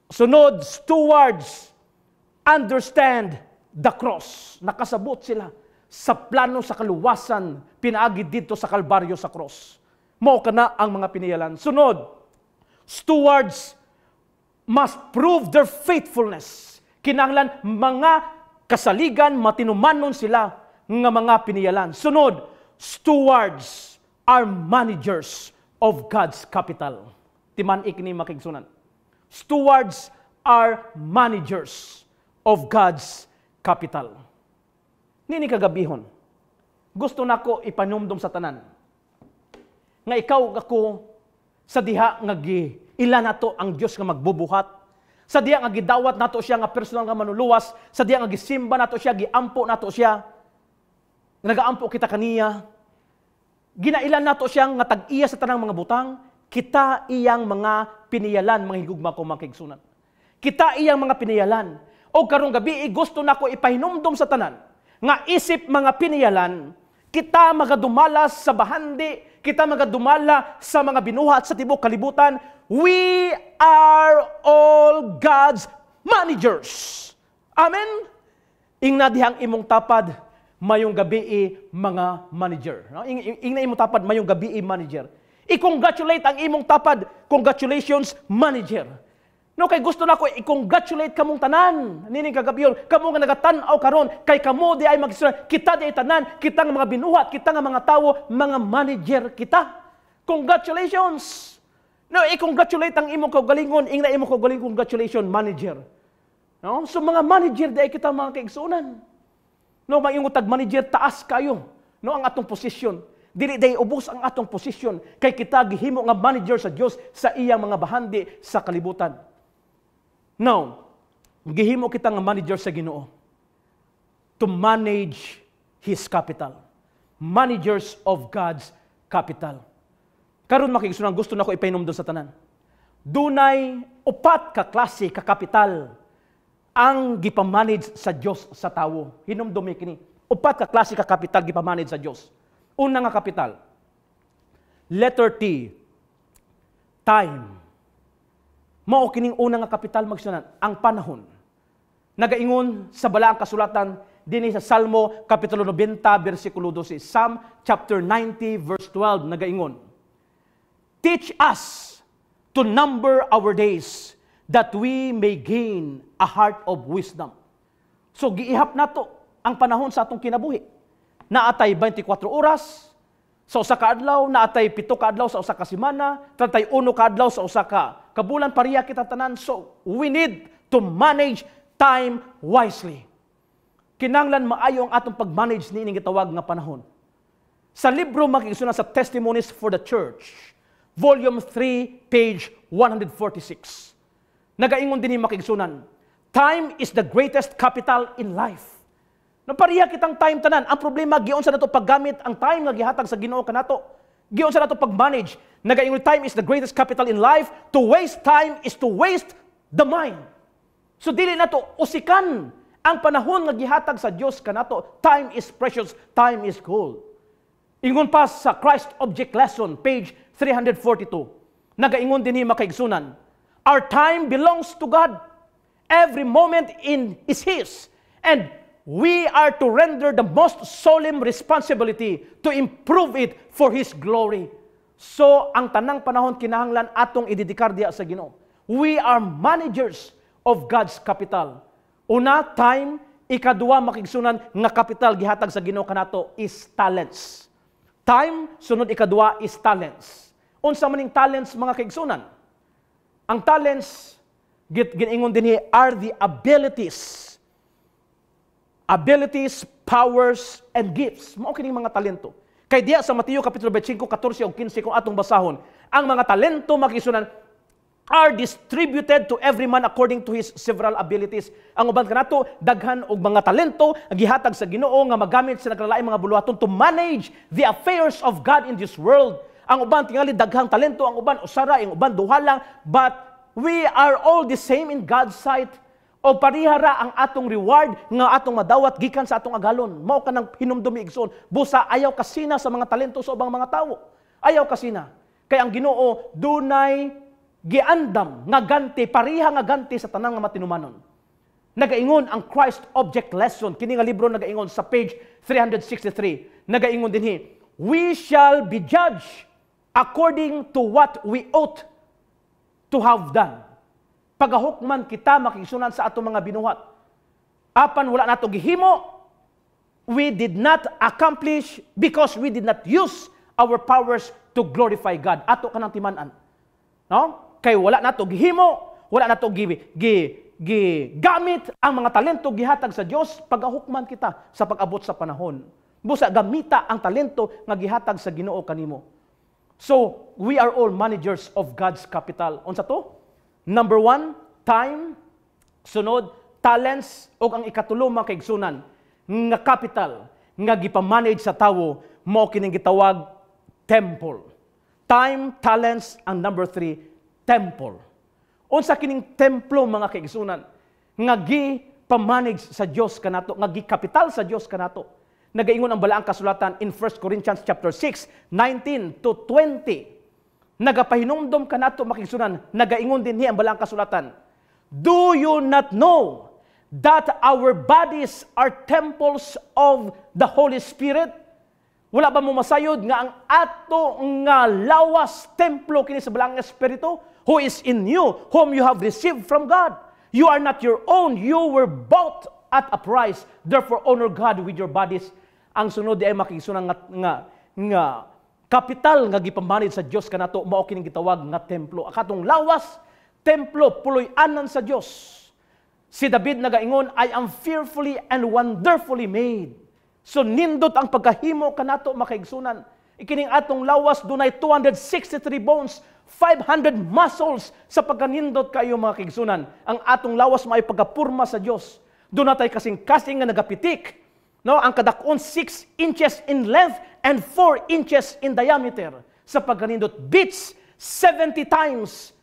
Sunod, stewards understand the cross. Nakasabot sila sa plano sa kaluwasan, pinaagi dito sa Kalbaryo sa cross. Mao kana ang mga piniyalan. Sunod, stewards must prove their faithfulness. Kinahanglan mga kasaligan, matinumanon sila nga mga piniyalan. Sunod, stewards are managers of God's capital. Timan ikini makigsunan. Stewards are managers of God's capital. Nini kagabihon, gusto nako ipanumdum sa tanan nga ikaw ako sa diha nga ila nato ang Dios nga magbubuhat, sa diha nga gidawat nato siya nga personal nga manuluwas, sa diha nga gisimba nato siya, giampo nato siya, nagaampo kita kaniya. Ginailan nato siya nga tag-iya sa tanang mga butang, kita iyang mga piniyalan, mga higugma ko makigsunan. Kita iyang mga piniyalan. O karong gabi, gusto nako ipahinumdum sa tanan, nga isip mga piniyalan, kita magadumala sa bahandi, kita magadumala sa mga binuhat sa tibok kalibutan. We are all God's managers. Amen? Ingna dihang imong tapad, mayong gabi mga manager. No? Ingna imong tapad, mayong gabi manager. I-congratulate ang imong tapad. Congratulations, manager. No, kay gusto na ko i-congratulate kamong tanan. Nining kagabiyon, kamo nga nagatanaw karon, kay kamo di ay magsura, kita di ay tanan, kita nga mga binuhat, kita nga mga tawo, mga manager kita. Congratulations. No, i-congratulate ang imong kaugalingon, ingna imong kaugalingon, congratulations, manager. No? So mga manager di ay kita mga kaigsunan. No, mayong tag manager taas kayo. No, ang atong posisyon. Dili day ubos ang atong posisyon kay kita gihimo nga manager sa Dios sa iyang mga bahandi sa kalibutan. Now, gihimo kita nga manager sa Ginoo to manage His capital. Managers of God's capital. Karon makigsunan, gusto nako ipahinom sa tanan. Dunay upat ka klase ka kapital ang gipamanage sa Dios sa tawo. Hinumdumi kini. Upat ka klase ka kapital gipamanage sa Dios. Una nga kapital. Letter T. Time. Mao kining una nga kapital magsunan, ang panahon. Nagaingon sa balaang kasulatan dinhi sa Salmo kapitulo 90 bersikulo 12. Psalm chapter 90 verse 12 nagaingon. Teach us to number our days that we may gain a heart of wisdom. So giihap nato ang panahon sa atong kinabuhi. Naatay 24 oras sa usa ka adlaw, naatay 7 ka adlaw sa usa ka semana, 31 ka adlaw sa usa ka kabulan, pariya kita tanan. So we need to manage time wisely. Kinahanglan maayo ang atong pag-manage niining gitawag nga panahon. Sa libro makigsunan sa Testimonies for the Church, volume 3, page 146. Nagaingon dinhi makigsunan, time is the greatest capital in life. Napariya kitang time tanan. Ang problema, giyon sa nato paggamit ang time nga gihatag sa Ginoo kanato. Giyon sa nato pag-manage. Nagaingon, time is the greatest capital in life. To waste time is to waste the mind. So dili nato usikan ang panahon nga gihatag sa Dios kanato. Time is precious, time is gold. Ingon pa sa Christ Object Lesson, page 342. Nagaingon dinhi makaigsunan, our time belongs to God. Every moment is His. And we are to render the most solemn responsibility to improve it for His glory. So, ang tanang panahon kinahanglan atong idedikar diha sa Ginoo. We are managers of God's capital. Una, time. Ikaduha, makigsunan nga capital gihatag sa Ginoo kanato is talents. Time, sunod ikaduha is talents. Unsa maning talents mga kaigsunan? Ang talents, giningon dinhi are the abilities, powers, and gifts. Mao kining mga talento. Kay diya sa Mateo kapitulo 25, 14 ug 15 kung atong basahon, ang mga talento makisunan are distributed to every man according to his several abilities. Ang uban kanato daghan og mga talento ang gihatag sa Ginoo nga magamit sa naglaing mga buluhaton to manage the affairs of God in this world. Ang uban tingali daghang talento, ang uban usara, ang uban duha lang, but we are all the same in God's sight. O parihara ang atong reward nga atong madawat gikan sa atong agalon. Mao kanang hinumdumi igsoon. Busa ayaw kasina sa mga talento sa ubang mga tawo. Ayaw kasina. Kay ang Ginoo dunay giandam nga ganti, pariha nga ganti sa tanang nga matinumanon. Nagaingon ang Christ Object Lesson. Kini nga libro nagaingon sa page 363. Nagaingon dinhi, we shall be judged according to what we ought to have done. Pagahukman kita makigsunan sa atong mga binuhat. Apan wala nato gihimo, we did not accomplish because we did not use our powers to glorify God. Ato kanang timan-an. No? Kay wala nato gihimo, wala nato gamit ang mga talento gihatag sa Dios, pagahukman kita sa pag-abot sa panahon. Busa gamita ang talento nga gihatag sa Ginoo kanimo. So, we are all managers of God's capital. Unsa to? Number 1, time. Sunod, talents. O ang ikatulo mga kaigsunan, nga capital, nga gipamanage sa tawo, mao kining gitawag temple. Time, talents, and number 3, temple. Unsa kining templo mga kaigsunan nga gi-pamanage sa Dios kanato, nga gi-kapital sa Dios kanato. Nagaingon ang balaang kasulatan in 1 Corinthians chapter 6, 19 to 20. Nagapahinumdom kanato mga kaigsunan, nagaingon din ang balaang kasulatan. Do you not know that our bodies are temples of the Holy Spirit? Wala ba mo masayod nga ang ato nga lawas templo kini sa balaang espiritu? Who is in you, whom you have received from God. You are not your own, you were bought at a price. Therefore, honor God with your bodies. Ang sunod ay makigsunan nga kapital nga gipamanid sa Dios kanato mao kining gitawag nga templo. Akatong lawas, templo puloy-anan sa Dios. Si David nagaingon, I am fearfully and wonderfully made. So nindot ang pagkahimo kanato makaigsunan. Ikining atong lawas dunay 263 bones, 500 muscles sa pagkanindot kayo mga kaigsunan. Ang atong lawas may pagkapurma sa Dios. Doon natay kasing-kasing nga nagapitik. No, ang kadakon 6 inches in length and 4 inches in diameter. Sa pagkanindot, beats 70 times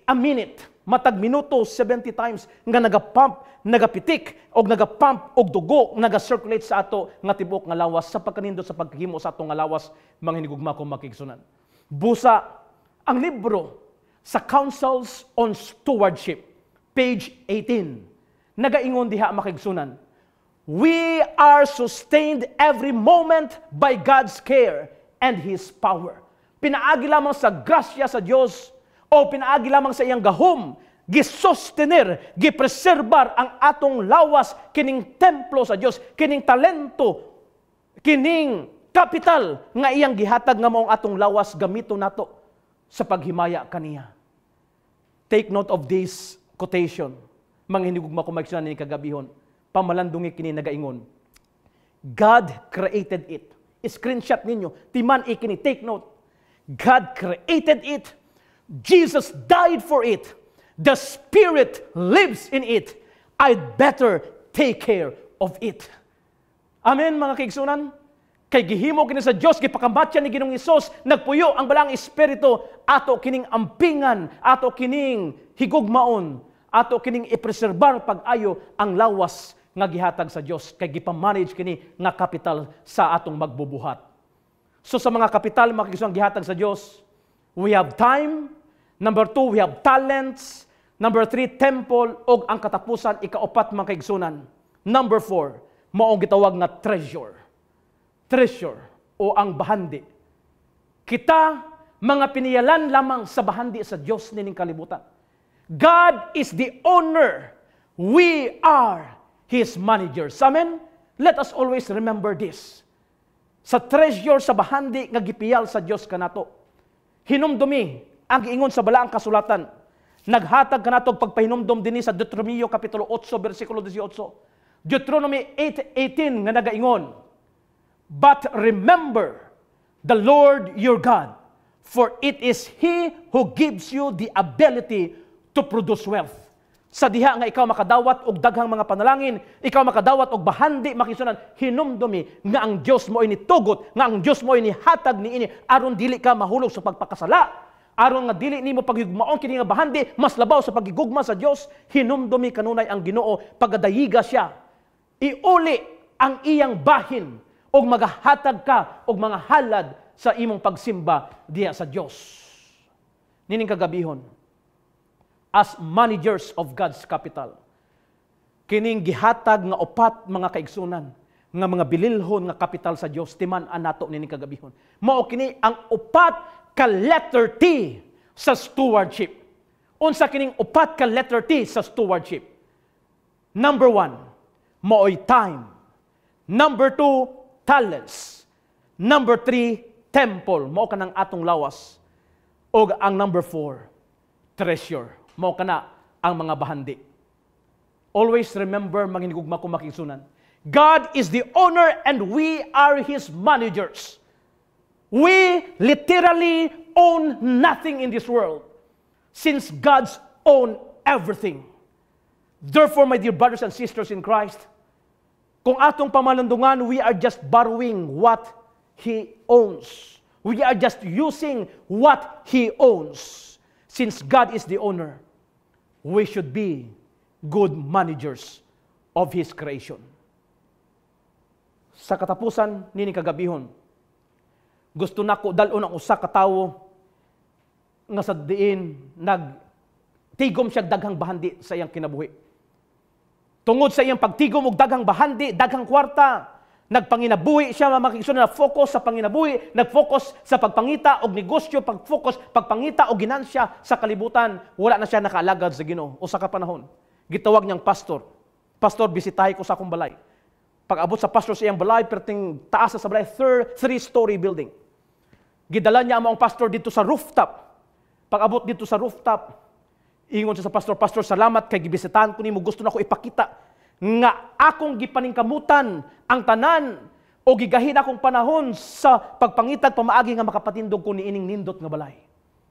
a minute. Matag minuto 70 times nga nagapump, nagapitik o nagapump og dugo, naga-circulate sa ato nga tibok nga lawas sa pagkanindot sa paghimo sa ato nga lawas mga hinigugma kong makigsunan. Busa ang libro sa Councils on Stewardship, page 18. Nagaingon diha makigsunan. We are sustained every moment by God's care and His power. Pinaagi lamang sa grasya sa Dios o pinaagi lamang sa iyang gahom, gisostener, gipreserbar ang atong lawas, kining templo sa Dios, kining talento, kining kapital nga iyang gihatag nga maong atong lawas gamito nato sa paghimaya kaniya. Take note of this quotation. Mga hinigugma ko magsunan ni kagabihon. Pamalandungi kini nagaingon. God created it. Screenshot ninyo. Timan ikini, take note. God created it. Jesus died for it. The Spirit lives in it. I'd better take care of it. Amen, mga kaigsunan? Kay gihimo kini sa Dios, gipakambatyan ni Ginoong Hesus, nagpuyo ang balang Espiritu, ato kining ampingan, ato kining higugmaon, ato kining ipreserbar pag-ayo ang lawas nga gihatag sa Dios, kay gipamanage kini nga kapital sa atong magbubuhat. So sa mga kapital, mga kaigsunan gihatag sa Dios, we have time. Number 2, we have talents. Number 3, temple. O ang katapusan, ikaapat mga kaigsunan. Number 4, maong gitawag nga treasure. Treasure o ang bahandi. Kita, mga piniyalan lamang sa bahandi sa Diyos nining kalibutan. God is the owner. We are His managers. Amen? Let us always remember this. Sa treasure, sa bahandi, nga gipiyal sa Diyos kanato. Hinumdumi, ang giingon sa balaang kasulatan, naghatag kanato pagpahinumdom dinhi sa Deuteronomio kapitulo 8 bersikulo 18. Deuteronomy 8:18 nga nagaingon, but remember the Lord your God, For it is He who gives you the ability to produce wealth. Sa diha nga ikaw makadawat og daghang mga panalangin, ikaw makadawat og bahandi makisunan, hinumdumi nga ang Dios mo ini tugot, nga ang Dios mo ini hatag niini aron dili ka mahulog sa pagpakasala, aron nga dili nimo paghigugmaon kini nga bahandi mas labaw sa pagigugma sa Dios. Hinumdumi kanunay ang Ginoo pagadayiga siya. Iuli ang iyang bahin og magahatag ka og mga halad sa imong pagsimba diha sa Dios. Nining kagabihon, as managers of God's capital, kining gihatag nga upat mga kaigsunan nga mga bililhon nga kapital sa Dios timan-an nato nining kagabihon. Mao kini ang upat ka letter T sa stewardship. Unsa kining upat ka letter T sa stewardship? Number 1, maoy time. Number 2, talents. Number 3, temple. Mao kanang atong lawas. O ang number 4, treasure. Mao kana ang mga bahandi. Always remember, manginigugma ko makisunan, God is the owner and we are His managers. We literally own nothing in this world since God's own everything. Therefore, my dear brothers and sisters in Christ, kung atong pamalandungan, we are just borrowing what He owns. We are just using what He owns. Since God is the owner, we should be good managers of His creation. Sa katapusan nini kagabihon, gusto nako dalon ang usa ka tawo nga sa diin nagtigom siya daghang bahandi sa iyang kinabuhi. Tungod sa iyang pagtigom og daghang bahandi, daghang kwarta, nagpanginabuhi siya makikisunan na focus sa panginabuhi, nag-focus sa pagpangita og negosyo, pagpangita og ginansya sa kalibutan, wala na siya nakaalagad sa Ginoo. Usa ka panahon, gitawag niyang pastor. Pastor, bisitahi ko sa akong balay. Pag-abot sa pastor sa iyang balay, perting taas sa balay, 3-story building. Gidala niya ang pastor dito sa rooftop. Pag-abot dito sa rooftop, ingon siya sa pastor, Pastor, salamat kay gibisitahan ko nimo, gusto na ko ipakita nga akong gipaningkamutan ang tanan o gigahin akong panahon sa pagpangitag pamaagi nga makapatindog ko niining nindot nga balay.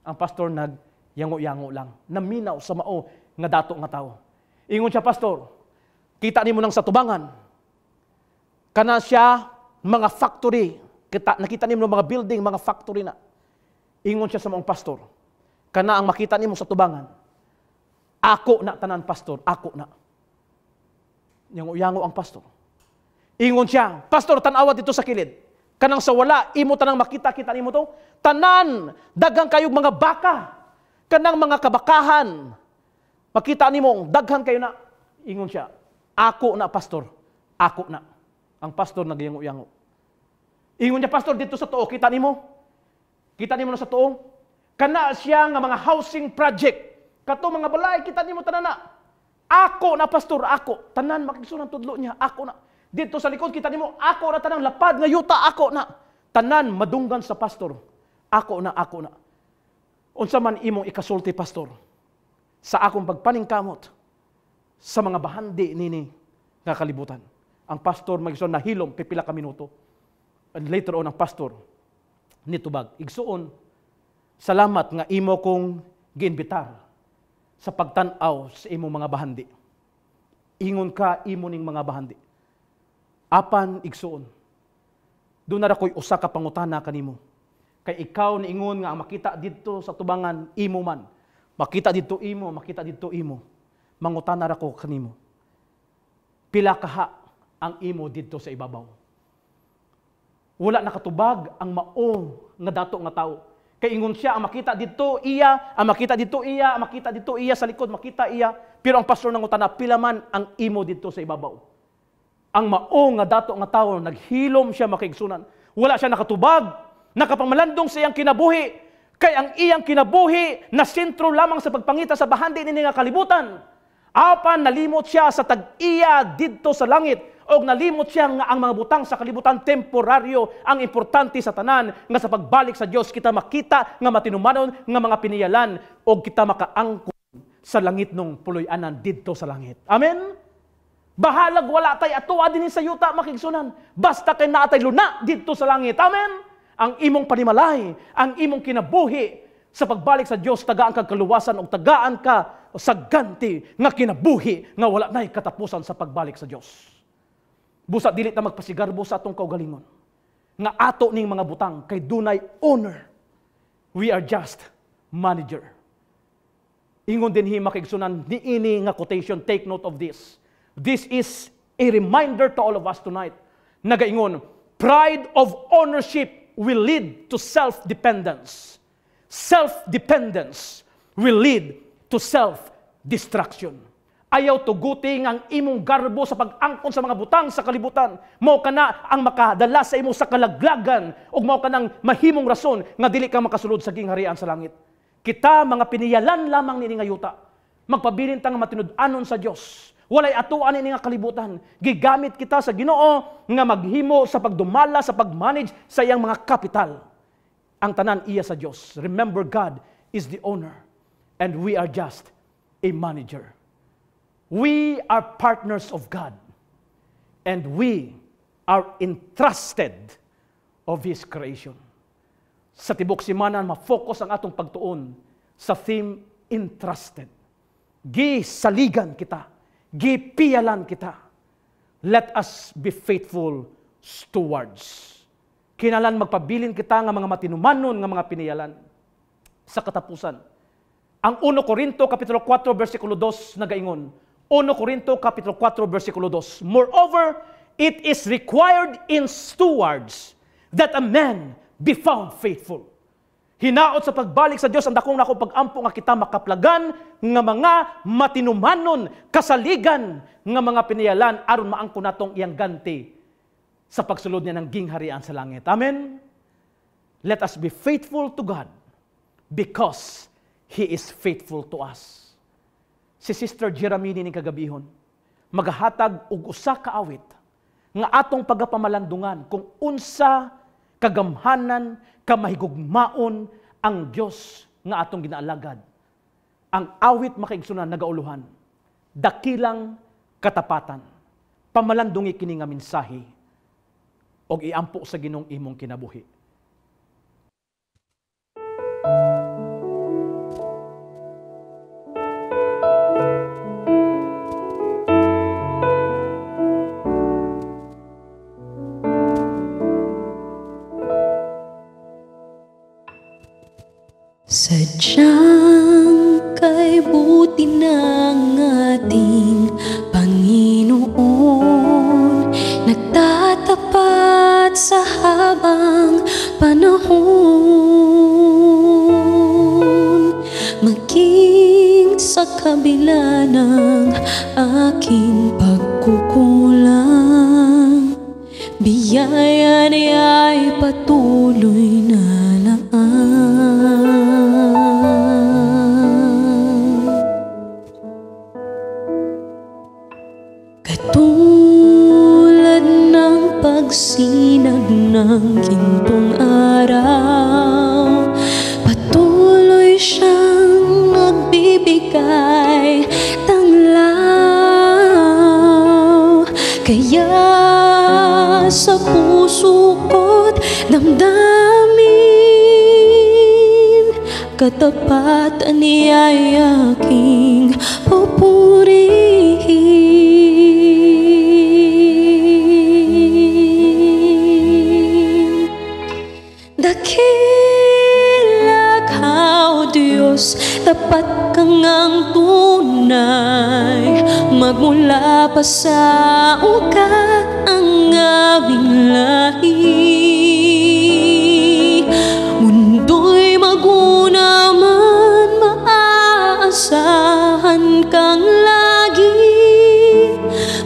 Ang pastor nagyango-yango lang, naminaw sa mao nga dato nga tao. Ingon siya, Pastor, kita nimo nang sa tubangan, kana siya mga factory, nakita nimo mga building, mga factory na. Ingon siya sa maong pastor, kana ang makita nimo sa tubangan, ako na tanan, Pastor, ako na. Yango-yango ang pastor. Ingon siya, Pastor, tanawa dito sa kilid. Kanang sa wala, imo tanang makita nimo to. Tanan, daghang kayog mga baka. Kanang mga kabakahan. Makita nimo, daghan kayo na. Ingon siya, ako na, Pastor. Ako na. Ang pastor nagyango-yango. Ingon niya, Pastor, dito sa tuo, kita nimo? Kita nimo na sa tuo? Kana siya nga mga housing project. Kato mga balay, kita nimo tanan na. Ako na, Pastor, ako. Tanan, makikisunan tudlo niya, ako na. Dito sa likod, kita nimo, ako na tanang lapad nga yuta, ako na. Tanan, madunggan sa pastor. Ako na, ako na. Unsa man imong ikasulti, Pastor, sa akong pagpaningkamot sa mga bahandi nini nga kalibutan. Ang pastor, magigsoon na hilom, pipila ka minuto. And later on, ang pastor, nitubag. Igsoon, salamat nga imo kong giinbitar sa pagtanaw sa imong mga bahandi. Ingon ka imo ning mga bahandi. Apan igsuon. Doon na rakoy usa ka pangutana kanimo. Kay ikaw ni ingon nga makita didto sa tubangan imo man. Makita didto imo, makita didto imo. Mangutana ra ko kanimo. Pila kaha ang imo didto sa ibabaw. Wala nakatubag ang mao nga dato nga tawo. Kay ingon siya, ang makita dito iya, ang makita dito iya, ang makita dito iya, sa likod makita iya. Pero ang pastor nangutana, pila man ang imo dito sa ibabaw. Ang mao nga dato nga tawo, naghilom siya makigsunan. Wala siya nakatubag, nakapamalandong sa iyang kinabuhi. Kay ang iyang kinabuhi na sentro lamang sa pagpangita sa bahandi ni nga kalibutan. Apan nalimot siya sa tag-iya dito sa langit. O nalimot siya nga ang mga butang sa kalibutan temporaryo, ang importante sa tanan nga sa pagbalik sa Dios kita makita nga matinumanon nga mga piniyalan o kita makaangkon sa langit nung puloy-anan didto sa langit. Amen. Bahalag wala tay atoa dinhi sa yuta makigsunan. Basta kay naatay luna didto sa langit. Amen. ang imong panimalay, ang imong kinabuhi sa pagbalik sa Dios, tagaan ka kaluwasan o tagaan ka sa ganti nga kinabuhi nga wala na'y katapusan sa pagbalik sa Dios. Busa dili ta magpasigarbo sa atong kaugalingon nga ato ning mga butang kay dunay owner. We are just manager. Ingon din hi makigsunan niini nga quotation, take note of this. This is a reminder to all of us tonight. Nagaingon, pride of ownership will lead to self-dependence. Self-dependence will lead to self-destruction. Ayaw tuguting ang imong garbo sa pag-angkon sa mga butang sa kalibutan. Mao kana ang makadala sa imo sa kalaglagan ug mao kanang mahimong rason nga dili ka makasulod sa gingharian sa langit. Kita mga piniyalan lamang nini nga yuta. Magpabilin ta nga matinud-anon sa Dios. Walay atuan ini nga kalibutan. Gigamit kita sa Ginoo nga maghimo sa pagdumala, sa pagmanage sa iyang mga kapital. Ang tanan iya sa Dios. Remember, God is the owner and we are just a manager. We are partners of God and we are entrusted of His creation. Sa tibok simana, ma-focus ang atong pagtuon sa theme, entrusted. Gisaligan kita. Gipiyalan kita. Let us be faithful stewards. Kinalan magpabilin kita nga mga matinumanon nga mga piniyalan. Sa katapusan, ang 1 Corinto kapitulo 4 versikulo 2 nagaingon. 1 Corinto kapitulo 4 versikulo 2. Moreover, it is required in stewards that a man be found faithful. Hinaot sa pagbalik sa Dios ang dakong nako pag-ampo nga kita makaplagan nga mga matinumanon, kasaligan nga mga piniyalan aron maangko natong iyang ganti sa pagsulod niya ng gingharian sa langit. Amen. Let us be faithful to God because He is faithful to us. Si Sister Jeramini ni kagabihon magahatag og usa ka awit nga atong pagapamalandungan kung unsa kagamhanan, kamahigugmaon ang Dios nga atong ginaalagad. Ang awit makaigsunan nagauluhan, dakilang katapatan, pamalandungi kini nga mensahe, og iampo sa Ginong imong kinabuhi. Sadyang kay buti ng ating Panginoon, nagtatapat sa habang panahon. Maging sa kabila ng aking pagkukulang, biyaya niya'y patuloy na laan. Katulad ng pagsinag ng gintong araw, patuloy siyang nagbibigay tanglaw. Kaya sa puso ko't damdamin, katapatan niya'y aking pupurihin. Dakila ka, O Diyos, tapat kang ang tunay, magmula pa sa ugat ang aming lahi. Mundo'y maguna man, maaasahan kang lagi,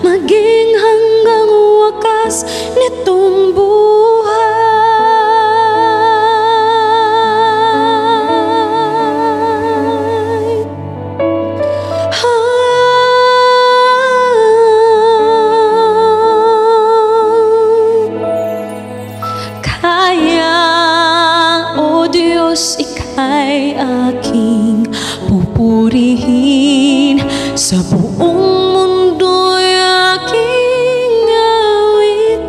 maging hanggang wakas nitong buhay. Ika'y aking pupurihin, sa buong mundo'y aking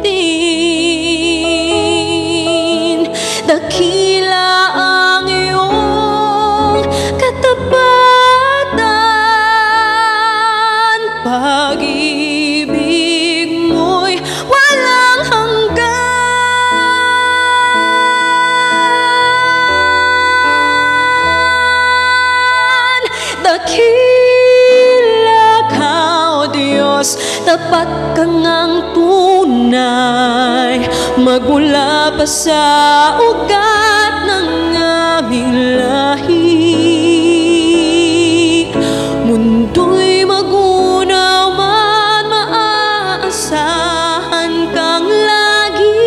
awitin. dakila ka, O Diyos, tapat ka ngang tunay, magmula pa sa ugat ng aming lahi. Mundo'y magunaw man, maaasahan kang lagi,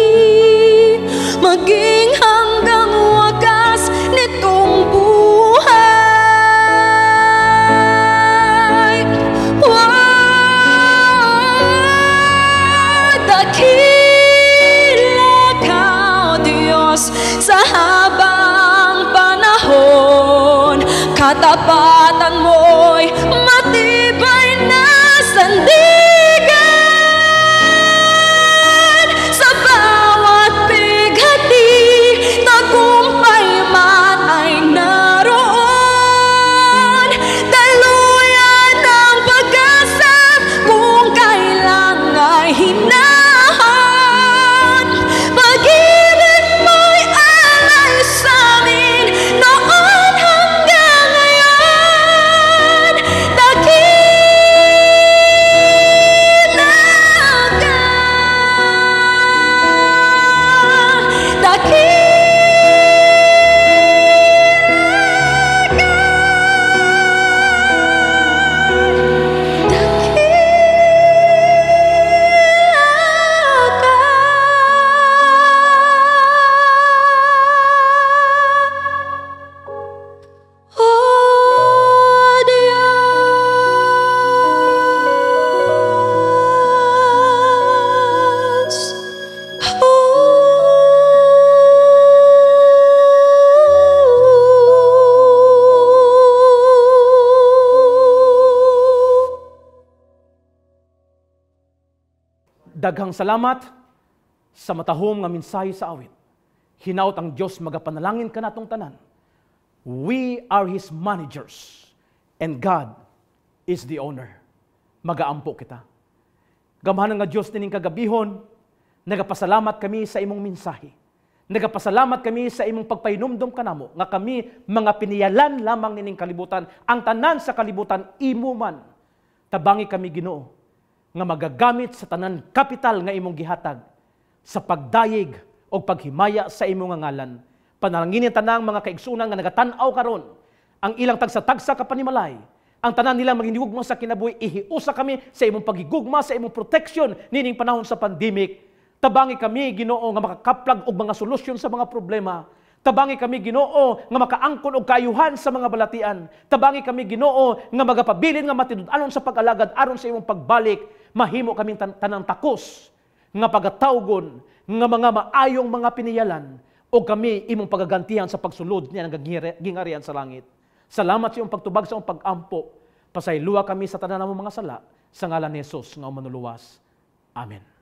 maging hanggang wakas nitong buhay. Dakila ka, O Diyos, sa habang panahon, katapatan mo'y matibay na sandigan. Sa bawat bighati, tagumpay man ay naroon. Daluyan ng pag-asa kung kailan ay hinahon. Pag-ibig mo'y alay sa'min noon hanggang ngayon. Dakila ka, dakila Daghang salamat sa matahom nga mensahe sa awit. Hinaut ang Diyos magapanalangin ka natong tanan. We are His managers and God is the owner. Magaampo kita. Gamhanan nga Diyos nining kagabihon, nagapasalamat kami sa imong mensahe. Nagapasalamat kami sa imong pagpainumdom kanamo nga kami mga piniyalan lamang nining kalibutan, ang tanan sa kalibutan imo man. Tabangi kami Ginoo nga magagamit sa tanan kapital nga imong gihatag sa pagdayeg o paghimaya sa imong nga ngalan. Panalanginin tanang mga kaigsunan nga nagatan-aw karon ang ilang tagsa-tagsa ka panimalay. Ang tanan nila maghinigugma sa kinabuhi, ihiusa kami sa imong paghigugma, sa imong protection nining panahon sa pandemic. Tabangi kami Ginoo nga makakaplag og mga solusyon sa mga problema. Tabangi kami Ginoo nga makaangkon og kaayuhan sa mga balatian. Tabangi kami Ginoo nga magapabilin nga matinud-anon sa pag-alagad aron sa imong pagbalik. Mahimo kaming tanang takos nga pagatawgon nga mga maayong mga piniyalan o kami imong pagagantihan sa pagsulod niya ng gingarian sa langit. Salamat sa iyong pagtubag sa iyong pag-ampo. Pasayloa kami sa tanan namong mga sala sa ngalan ni Jesus nga manuluwas. Amen.